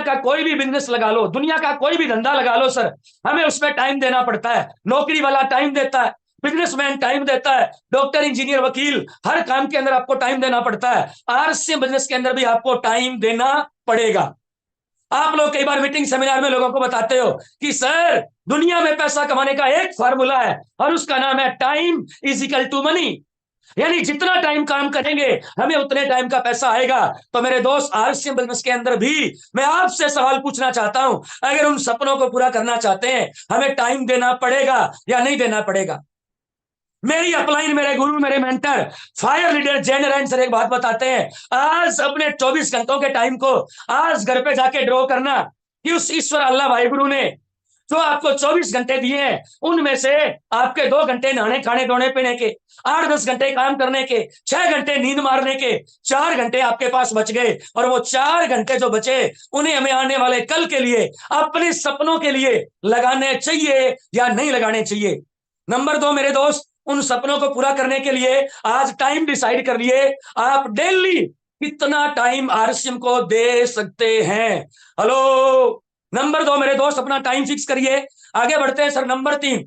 का कोई भी बिजनेस लगा लो, दुनिया का कोई भी धंधा लगा लो सर, हमें उसमें टाइम देना पड़ता है। नौकरी वाला टाइम देता है, बिजनेसमैन टाइम देता है, डॉक्टर, इंजीनियर, वकील, हर काम के अंदर आपको टाइम देना पड़ता है। आरसीएम बिजनेस के अंदर भी आपको टाइम देना पड़ेगा। आप लोग कई बार मीटिंग सेमिनार में लोगों को बताते हो कि सर, दुनिया में पैसा कमाने का एक फार्मूला है और उसका नाम है time is equal to money. यानी जितना टाइम काम करेंगे, हमें उतने टाइम का पैसा आएगा। तो मेरे दोस्त, आरसीएम बिजनेस के अंदर भी मैं आपसे सवाल पूछना चाहता हूं, अगर उन सपनों को पूरा करना चाहते हैं, हमें टाइम देना पड़ेगा या नहीं देना पड़ेगा? मेरी अपलाइन, मेरे गुरु, मेरे मेंटर, फायर लीडर जय नारायण सर एक बात बताते हैं, आज अपने 24 घंटों के टाइम को आज घर पे जाके ड्रॉ करना कि उस ईश्वर अल्लाह वाहिगुरु ने जो आपको 24 घंटे दिए हैं, उनमें से आपके 2 घंटे नहाने, खाने, धोने, पीने के, 8-10 घंटे काम करने के, 6 घंटे नींद मारने के, 4 घंटे आपके पास बच गए। और वो 4 घंटे जो बचे, उन्हें हमें आने वाले कल के लिए, अपने सपनों के लिए लगाने चाहिए या नहीं लगाने चाहिए? नंबर 2 मेरे दोस्त, उन सपनों को पूरा करने के लिए आज टाइम डिसाइड कर लिए। आप डेली कितना टाइम आरसीएम को दे सकते हैं? हेलो, नंबर 2 मेरे दोस्त, अपना टाइम फिक्स करिए। आगे बढ़ते हैं सर। नंबर 3,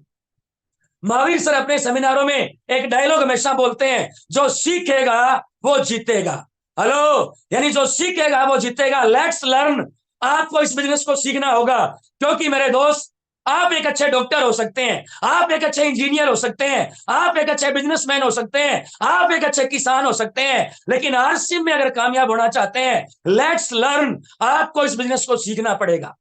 महावीर सर अपने सेमिनारों में एक डायलॉग हमेशा बोलते हैं, जो सीखेगा वो जीतेगा। हेलो, यानी जो सीखेगा वो जीतेगा। Let's learn. आपको इस बिजनेस को सीखना होगा, क्योंकि मेरे दोस्त, आप एक अच्छे डॉक्टर हो सकते हैं, आप एक अच्छे इंजीनियर हो सकते हैं, आप एक अच्छे बिजनेसमैन हो सकते हैं, आप एक अच्छे किसान हो सकते हैं, लेकिन आरसीएम में अगर कामयाब होना चाहते हैं, लेट्स लर्न, आपको इस बिजनेस को सीखना पड़ेगा।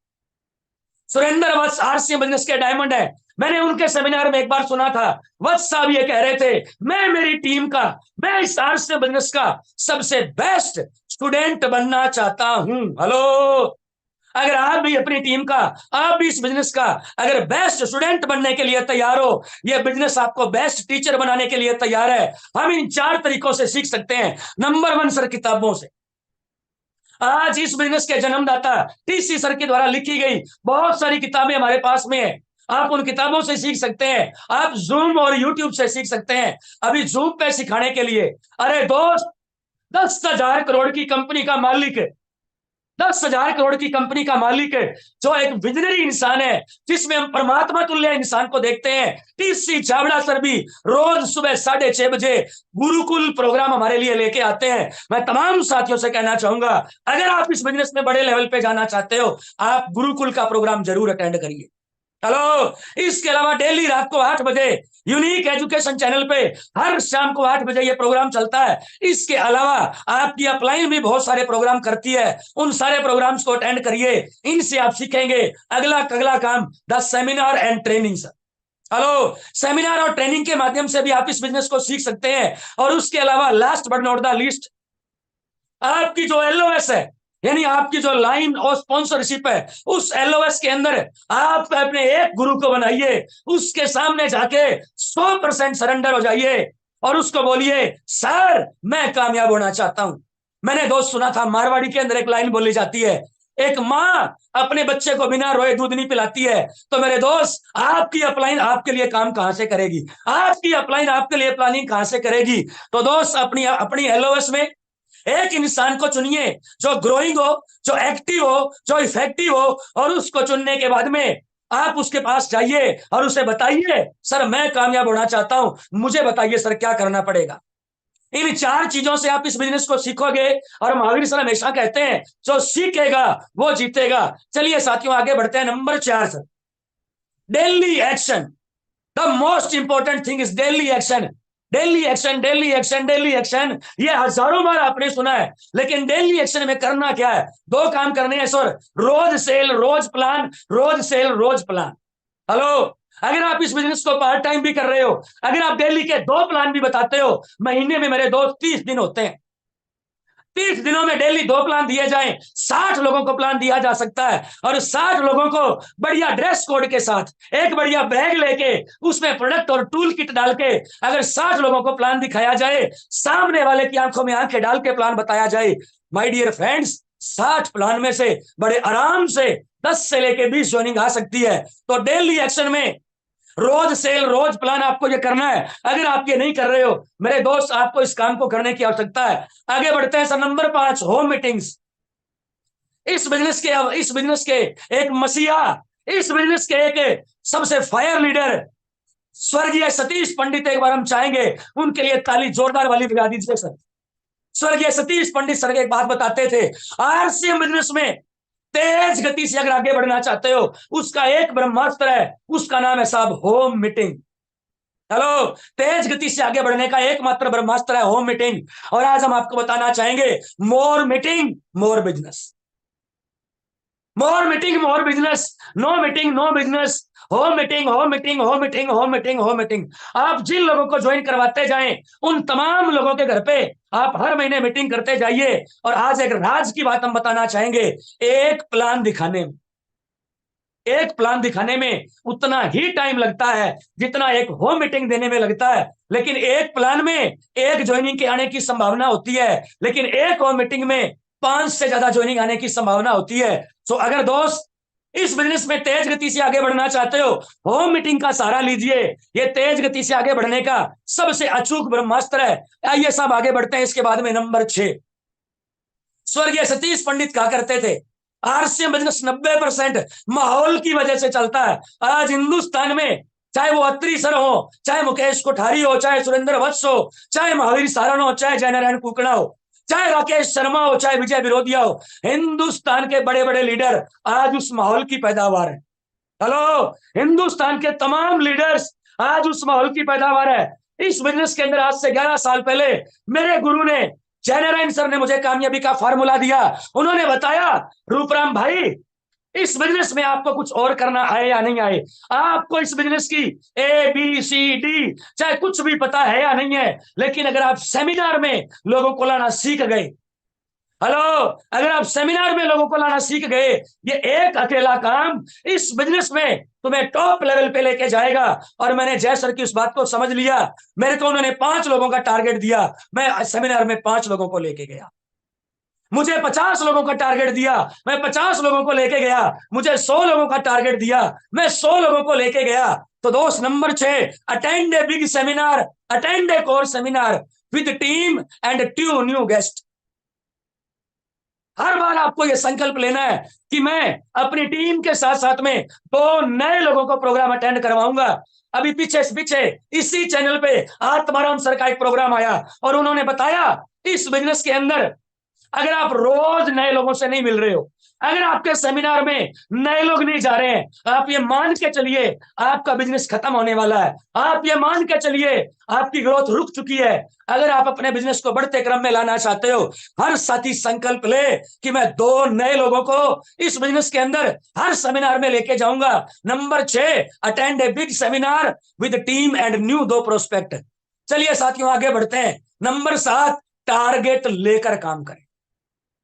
सुरेंद्र वत्स आरसीएम बिजनेस के डायमंड है। मैंने उनके सेमिनार में एक बार सुना था, वत्स साहब ये कह रहे थे, मैं मेरी टीम का, मैं इस आरसीएम बिजनेस का सबसे बेस्ट स्टूडेंट बनना चाहता हूं। हेलो, अगर आप भी अपनी टीम का, आप भी इस बिजनेस का अगर बेस्ट स्टूडेंट बनने के लिए तैयार हो, ये बिजनेस आपको बेस्ट टीचर बनाने के लिए तैयार है। हम इन 4 तरीकों से सीख सकते हैं। नंबर 1 सर, किताबों से। आज इस बिजनेस के जन्मदाता टीसी सर के द्वारा लिखी गई बहुत सारी किताबें हमारे पास में है, आप उन किताबों से सीख सकते हैं। आप जूम और यूट्यूब से सीख सकते हैं। अभी जूम पे सिखाने के लिए, अरे दोस्त, 10,000 करोड़ की कंपनी का मालिक, 10,000 करोड़ की कंपनी का मालिक, जो एक विजनरी इंसान है, जिसमें हम परमात्मा तुल्य इंसान को देखते हैं, टीसी चावड़ा सर भी रोज सुबह 6:30 बजे गुरुकुल प्रोग्राम हमारे लिए लेके आते हैं। मैं तमाम साथियों से कहना चाहूंगा, अगर आप इस बिजनेस में बड़े लेवल पे जाना चाहते हो, आप गुरुकुल का प्रोग्राम जरूर अटेंड करिए। हेलो, इसके अलावा डेली रात को 8 बजे यूनिक एजुकेशन चैनल पे हर शाम को 8 बजे ये प्रोग्राम चलता है। इसके अलावा आपकी अपलाइन भी बहुत सारे प्रोग्राम करती है, उन सारे प्रोग्राम्स को अटेंड करिए, इनसे आप सीखेंगे अगला काम, the seminar and training. Hello, seminar और ट्रेनिंग के माध्यम से भी आप इस बिजनेस को सीख सकते हैं। और उसके अलावा last but not the least, आपकी जो एलओएस है, यानी आपकी जो लाइन और स्पॉन्सरशिप है, उस एलओएस के अंदर आप अपने एक गुरु को बनाइए, उसके सामने जाके 100% सरेंडर हो जाइए और उसको बोलिए, सर मैं कामयाब होना चाहता हूं। मैंने दोस्त सुना था, मारवाड़ी के अंदर एक लाइन बोली जाती है, एक माँ अपने बच्चे को बिना रोए दूध नहीं पिलाती है। तो मेरे दोस्त, आपकी अपलाइन आपके लिए काम कहां से करेगी, आपकी अपलाइन आपके लिए प्लानिंग कहां से करेगी। तो दोस्त, अपनी अपनी एलओएस में एक इंसान को चुनिए जो ग्रोइंग हो, जो एक्टिव हो, जो इफेक्टिव हो, और उसको चुनने के बाद में आप उसके पास जाइए और उसे बताइए, सर मैं कामयाब होना चाहता हूं, मुझे बताइए सर क्या करना पड़ेगा। इन 4 चीजों से आप इस बिजनेस को सीखोगे। और महावीर सर हमेशा कहते हैं, जो सीखेगा वो जीतेगा। चलिए साथियों, आगे बढ़ते हैं। Number 4 sir, daily action. The most important thing is daily action. Daily action, daily action, daily action, ये हजारों बार आपने सुना है, लेकिन डेली एक्शन में करना क्या है? 2 काम करने हैं सर, रोज सेल रोज प्लान, रोज सेल रोज प्लान। हेलो, अगर आप इस बिजनेस को पार्ट टाइम भी कर रहे हो, अगर आप डेली के 2 प्लान भी बताते हो, महीने में मेरे दोस्त 30 दिन होते हैं, 30 दिनों में डेली 2 प्लान दिए जाएं, 60 लोगों को प्लान दिया जा सकता है। और 60 लोगों को बढ़िया ड्रेस कोड के साथ, एक बढ़िया बैग लेके, उसमें प्रोडक्ट और टूल किट डाल के, अगर 60 लोगों को प्लान दिखाया जाए, सामने वाले की आंखों में आंखें डाल के प्लान बताया जाए, माय डियर फ्रेंड्स, 60 प्लान में से बड़े आराम से 10 से लेके 20 ज्वाइनिंग आ सकती है। तो डेली एक्शन में रोज सेल रोज प्लान आपको ये करना है। अगर आप ये नहीं कर रहे हो मेरे दोस्त, आपको इस काम को करने की आवश्यकता है। आगे बढ़ते हैं सर, नंबर 5, होम मीटिंग्स। इस बिजनेस के एक मसीहा, इस बिजनेस के एक सबसे फायर लीडर स्वर्गीय सतीश पंडित, एक बार हम चाहेंगे उनके लिए ताली जोरदार वाली बजा दीजिए सर। स्वर्गीय सतीश पंडित सर एक बात बताते थे, आरसीएम बिजनेस में तेज गति से अगर आगे बढ़ना चाहते हो, उसका एक ब्रह्मास्त्र है, उसका नाम है साहब होम मीटिंग। हेलो, तेज गति से आगे बढ़ने का एकमात्र ब्रह्मास्त्र है होम मीटिंग। और आज हम आपको बताना चाहेंगे, more meeting more business, more meeting more business, no meeting no business, home meeting home meeting home meeting home meeting home meeting. आप जिन लोगों को ज्वाइन करवाते जाएं, उन तमाम लोगों के घर पे आप हर महीने मीटिंग करते जाइए। और आज एक राज की बात हम बताना चाहेंगे, एक प्लान दिखाने में उतना ही टाइम लगता है जितना एक होम मीटिंग देने में लगता है। लेकिन एक प्लान में एक ज्वाइनिंग के आने की संभावना होती है, लेकिन एक होम मीटिंग में 5 से ज्यादा ज्वाइनिंग आने की संभावना होती है। तो अगर दोस्त इस बिजनेस में तेज गति से आगे बढ़ना चाहते हो, होम मीटिंग का सहारा लीजिए। ये तेज गति से आगे बढ़ने का सबसे अचूक ब्रह्मास्त्र है। आइए सब आगे बढ़ते हैं। इसके बाद में नंबर 6, स्वर्गीय सतीश पंडित कहा करते थे, आरसीएम बिजनेस 90% माहौल की वजह से चलता है। आज हिंदुस्तान में चाहे वो अत्री सर हो, चाहे मुकेश कोठारी हो, चाहे सुरेंद्र वत्स हो, चाहे महावीर सारण हो, चाहे जयनारायण कुकड़ा हो, चाहे राकेश शर्मा हो, चाहे विजय विरोधिया हो, हिंदुस्तान के बड़े बड़े लीडर आज उस माहौल की पैदावार है। हेलो, हिंदुस्तान के तमाम लीडर्स आज उस माहौल की पैदावार है। इस बिजनेस के अंदर आज से 11 साल पहले मेरे गुरु ने, जयनारायण सर ने मुझे कामयाबी का फार्मूला दिया। उन्होंने बताया, रूपराम भाई, इस बिजनेस में आपको कुछ और करना आए या नहीं आए, आपको इस बिजनेस की ABCD चाहे कुछ भी पता है या नहीं है, लेकिन अगर आप सेमिनार में लोगों को लाना सीख गए, हेलो, अगर आप सेमिनार में लोगों को लाना सीख गए, ये एक अकेला काम इस बिजनेस में तुम्हें टॉप लेवल पे लेके जाएगा। और मैंने जय सर की उस बात को समझ लिया। मेरे को उन्होंने 5 लोगों का टारगेट दिया, मैं सेमिनार में 5 लोगों को लेके गया। मुझे 50 लोगों का टारगेट दिया, मैं 50 लोगों को लेके गया। मुझे 100 लोगों का टारगेट दिया, मैं 100 लोगों को लेके गया। तो दोस्त, number 6, attend a big seminar, attend a core seminar with team and 2 new guest. हर बार आपको यह संकल्प लेना है कि मैं अपनी टीम के साथ साथ में 2 नए लोगों को प्रोग्राम अटेंड करवाऊंगा। अभी पीछे इसी चैनल पे आत्माराम सर का एक प्रोग्राम आया और उन्होंने बताया, इस बिजनेस के अंदर अगर आप रोज नए लोगों से नहीं मिल रहे हो, अगर आपके सेमिनार में नए लोग नहीं जा रहे हैं, आप ये मान के चलिए आपका बिजनेस खत्म होने वाला है। आप ये मान के चलिए आपकी ग्रोथ रुक चुकी है। अगर आप अपने बिजनेस को बढ़ते क्रम में लाना चाहते हो, हर साथी संकल्प ले कि मैं 2 नए लोगों को इस बिजनेस के अंदर हर सेमिनार में लेके जाऊंगा। Number 6, attend a big seminar with team and new 2 prospect. चलिए साथियों आगे बढ़ते हैं। नंबर 7, टारगेट लेकर काम करें।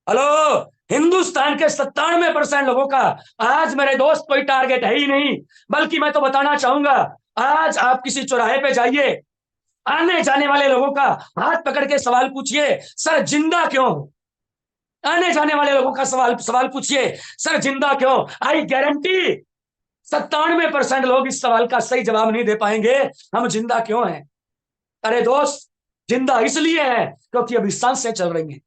हेलो, हिंदुस्तान के 97% लोगों का आज मेरे दोस्त कोई टारगेट है ही नहीं। बल्कि मैं तो बताना चाहूंगा, आज आप किसी चौराहे पे जाइए, आने जाने वाले लोगों का हाथ पकड़ के सवाल पूछिए, सर जिंदा क्यों? आने जाने वाले लोगों का सवाल पूछिए, सर जिंदा क्यों? आई गारंटी 97% लोग इस सवाल का सही जवाब नहीं दे पाएंगे, हम जिंदा क्यों हैं। अरे दोस्त, जिंदा इसलिए है क्योंकि अभी सांसें चल रही हैं।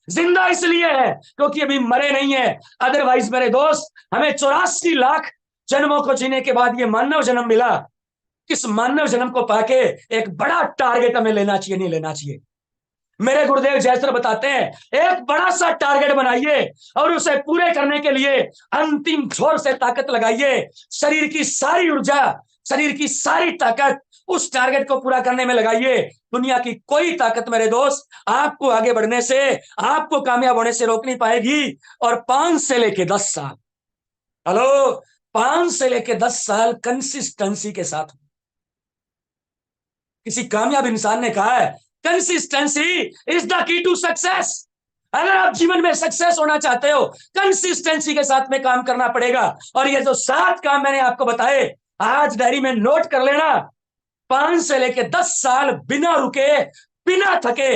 जिंदा इसलिए है क्योंकि अभी मरे नहीं है। अदरवाइज मेरे दोस्त, हमें 84 लाख जन्मों को जीने के बाद ये मानव जन्म मिला। इस मानव जन्म को पाके एक बड़ा टारगेट हमें लेना चाहिए, नहीं लेना चाहिए। मेरे गुरुदेव जयसर बताते हैं, एक बड़ा सा टारगेट बनाइए और उसे पूरे करने के लिए अंतिम छोर से ताकत लगाइए। शरीर की सारी ऊर्जा, शरीर की सारी ताकत उस टारगेट को पूरा करने में लगाइए। दुनिया की कोई ताकत मेरे दोस्त आपको आगे बढ़ने से, आपको कामयाब होने से रोक नहीं पाएगी। और 5 से लेके 10 साल, हेलो, 5 से लेके 10 साल कंसिस्टेंसी के साथ। किसी कामयाब इंसान ने कहा है, consistency is the key to success. अगर आप जीवन में सक्सेस होना चाहते हो, कंसिस्टेंसी के साथ में काम करना पड़ेगा। और ये जो 7 काम मैंने आपको बताए, आज डायरी में नोट कर लेना। 5 से लेके 10 साल बिना रुके, बिना थके,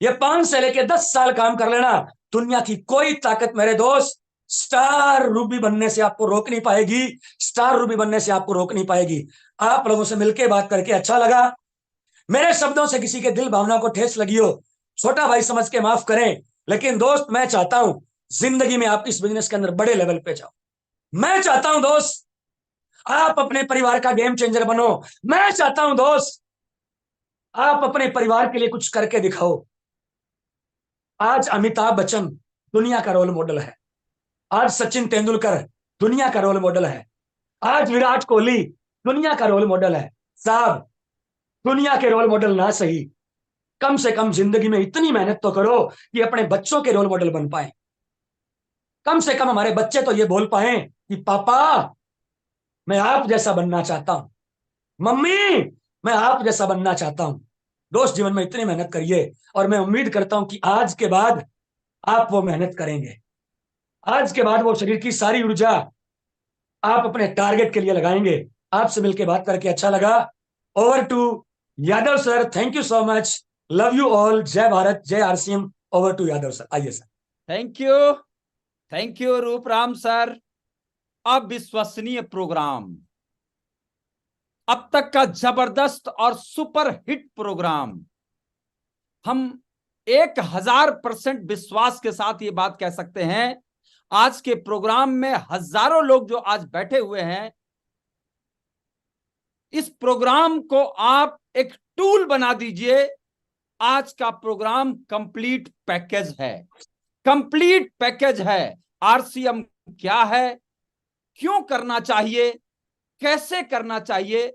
ये 5 से लेके 10 साल काम कर लेना। दुनिया की कोई ताकत मेरे दोस्त स्टार रूबी बनने से आपको रोक नहीं पाएगी। स्टार रूबी बनने से आपको रोक नहीं पाएगी। आप लोगों से मिलकर बात करके अच्छा लगा। मेरे शब्दों से किसी के दिल भावना को ठेस लगी हो, छोटा भाई समझ के माफ करें। लेकिन दोस्त, मैं चाहता हूं जिंदगी में आप इस बिजनेस के अंदर बड़े लेवल पे जाओ। मैं चाहता हूं दोस्त आप अपने परिवार का गेम चेंजर बनो। मैं चाहता हूं दोस्त आप अपने परिवार के लिए कुछ करके दिखाओ। आज अमिताभ बच्चन दुनिया का रोल मॉडल है। आज सचिन तेंदुलकर दुनिया का रोल मॉडल है। आज विराट कोहली दुनिया का रोल मॉडल है। साहब, दुनिया के रोल मॉडल ना सही, कम से कम जिंदगी में इतनी मेहनत तो करो कि अपने बच्चों के रोल मॉडल बन पाए। कम से कम हमारे बच्चे तो ये बोल पाए कि पापा मैं आप जैसा बनना चाहता हूं, मम्मी मैं आप जैसा बनना चाहता हूं। दोस्त, जीवन में इतनी मेहनत करिए और मैं उम्मीद करता हूं कि आज के बाद आप वो मेहनत करेंगे। आज के बाद वो शरीर की सारी ऊर्जा आप अपने टारगेट के लिए लगाएंगे। आपसे मिलकर बात करके अच्छा लगा। Over to Yadav sir, thank you so much, love you all, जय भारत, जय RCM. Over to Yadav sir, आइए sir. Thank you Rupram sir. अविश्वसनीय प्रोग्राम, अब तक का जबरदस्त और सुपर हिट प्रोग्राम। हम 1000% विश्वास के साथ ये बात कह सकते हैं, आज के प्रोग्राम में हजारों लोग जो आज बैठे हुए हैं, इस प्रोग्राम को आप एक टूल बना दीजिए। आज का प्रोग्राम कंप्लीट पैकेज है, कंप्लीट पैकेज है। आरसीएम क्या है, क्यों करना चाहिए, कैसे करना चाहिए,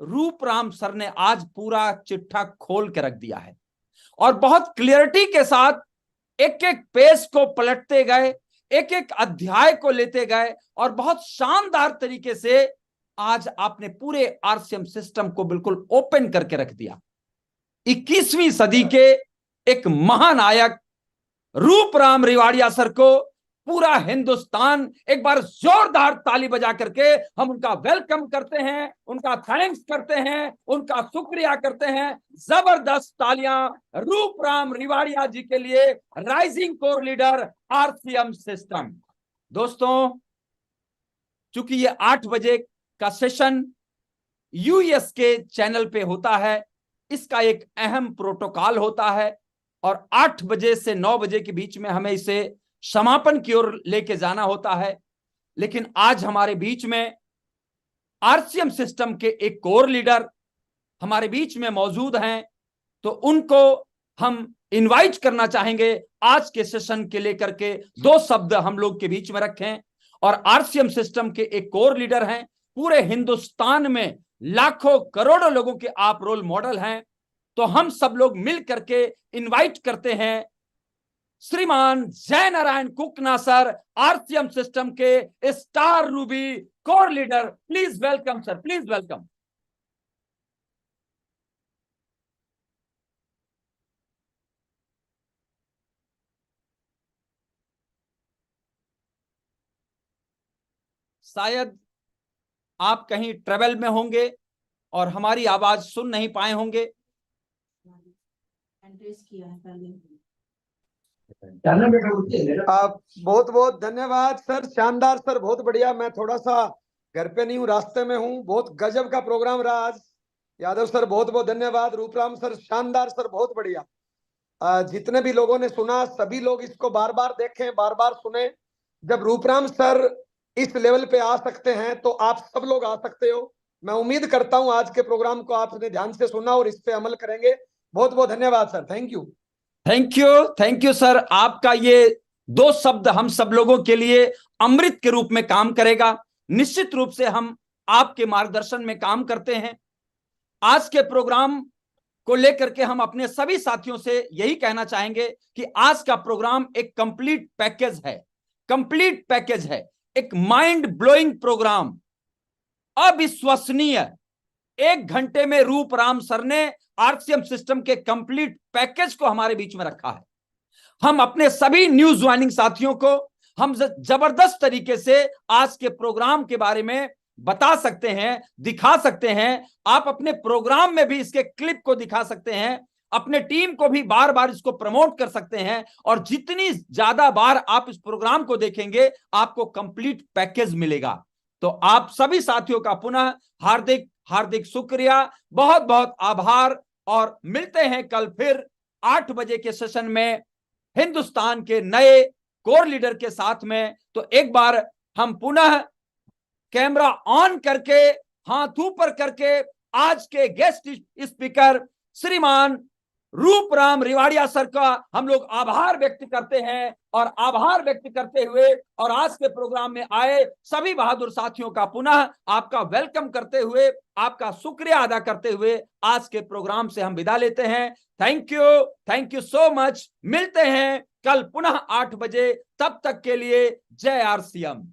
रूपराम सर ने आज पूरा चिट्ठा खोल के रख दिया है। और बहुत क्लियरिटी के साथ एक एक पेज को पलटते गए, एक एक अध्याय को लेते गए और बहुत शानदार तरीके से आज आपने पूरे आरसीएम सिस्टम को बिल्कुल ओपन करके रख दिया। 21वीं सदी के एक महानायक रूपराम रिवाड़िया सर को पूरा हिंदुस्तान एक बार जोरदार ताली बजा करके हम उनका वेलकम करते हैं, उनका थैंक्स करते हैं, उनका शुक्रिया करते हैं। जबरदस्त तालियां रूपराम रिवाड़िया जी के लिए, rising core leader RCM system. दोस्तों, चूंकि ये 8 बजे का सेशन यूएस के चैनल पे होता है, इसका एक अहम प्रोटोकॉल होता है और 8 बजे से 9 बजे के बीच में हमें इसे समापन की ओर लेके जाना होता है। लेकिन आज हमारे बीच में आरसीएम सिस्टम के एक कोर लीडर हमारे बीच में मौजूद हैं, तो उनको हम इनवाइट करना चाहेंगे आज के सेशन के लेकर के 2 शब्द हम लोग के बीच में रखें। और आरसीएम सिस्टम के एक कोर लीडर हैं, पूरे हिंदुस्तान में लाखों करोड़ों लोगों के आप रोल मॉडल हैं। तो हम सब लोग मिल करके इनवाइट करते हैं श्रीमान Jai Narayan Kukna sir, RCM system के star ruby core leader. Please welcome sir, please welcome. शायद आप कहीं ट्रेवल में होंगे और हमारी आवाज सुन नहीं पाए होंगे। आप बहुत बहुत धन्यवाद सर, शानदार सर, बहुत बढ़िया। मैं थोड़ा सा घर पे नहीं हूँ, रास्ते में हूँ। बहुत गजब का प्रोग्राम रहा आज। यादव सर बहुत बहुत धन्यवाद। रूपराम सर शानदार सर, बहुत बढ़िया। जितने भी लोगों ने सुना, सभी लोग इसको बार बार देखें, बार बार सुने। जब रूपराम सर इस लेवल पे आ सकते हैं तो आप सब लोग आ सकते हो। मैं उम्मीद करता हूं आज के प्रोग्राम को आपने ध्यान से सुना और इस पे अमल करेंगे। बहुत बहुत धन्यवाद sir, thank you. Thank you sir. आपका ये 2 शब्द हम सब लोगों के लिए अमृत के रूप में काम करेगा। निश्चित रूप से हम आपके मार्गदर्शन में काम करते हैं। आज के प्रोग्राम को लेकर के हम अपने सभी साथियों से यही कहना चाहेंगे कि आज का प्रोग्राम एक कंप्लीट पैकेज है, कंप्लीट पैकेज है, एक माइंड ब्लोइंग प्रोग्राम, अविश्वसनीय। 1 घंटे में रूपराम सर ने आरसीएम सिस्टम के कंप्लीट पैकेज को हमारे बीच में रखा है। हम अपने सभी न्यूज ज्वाइनिंग साथियों को हम जबरदस्त तरीके से आज के प्रोग्राम के बारे में बता सकते हैं, दिखा सकते हैं। आप अपने प्रोग्राम में भी इसके क्लिप को दिखा सकते हैं, अपने टीम को भी बार बार इसको प्रमोट कर सकते हैं। और जितनी ज्यादा बार आप इस प्रोग्राम को देखेंगे आपको कंप्लीट पैकेज मिलेगा। तो आप सभी साथियों का पुनः हार्दिक हार्दिक शुक्रिया, बहुत बहुत आभार। और मिलते हैं कल फिर 8 बजे के सेशन में हिंदुस्तान के नए कोर लीडर के साथ में। तो एक बार हम पुनः कैमरा ऑन करके, हाथ ऊपर करके आज के गेस्ट स्पीकर श्रीमान रूपराम रिवाड़िया सर का हम लोग आभार व्यक्त करते हैं। और आभार व्यक्त करते हुए और आज के प्रोग्राम में आए सभी बहादुर साथियों का पुनः आपका वेलकम करते हुए, आपका शुक्रिया अदा करते हुए आज के प्रोग्राम से हम विदा लेते हैं। Thank you so much. मिलते हैं कल पुनः 8 बजे। तब तक के लिए जय आरसीएम।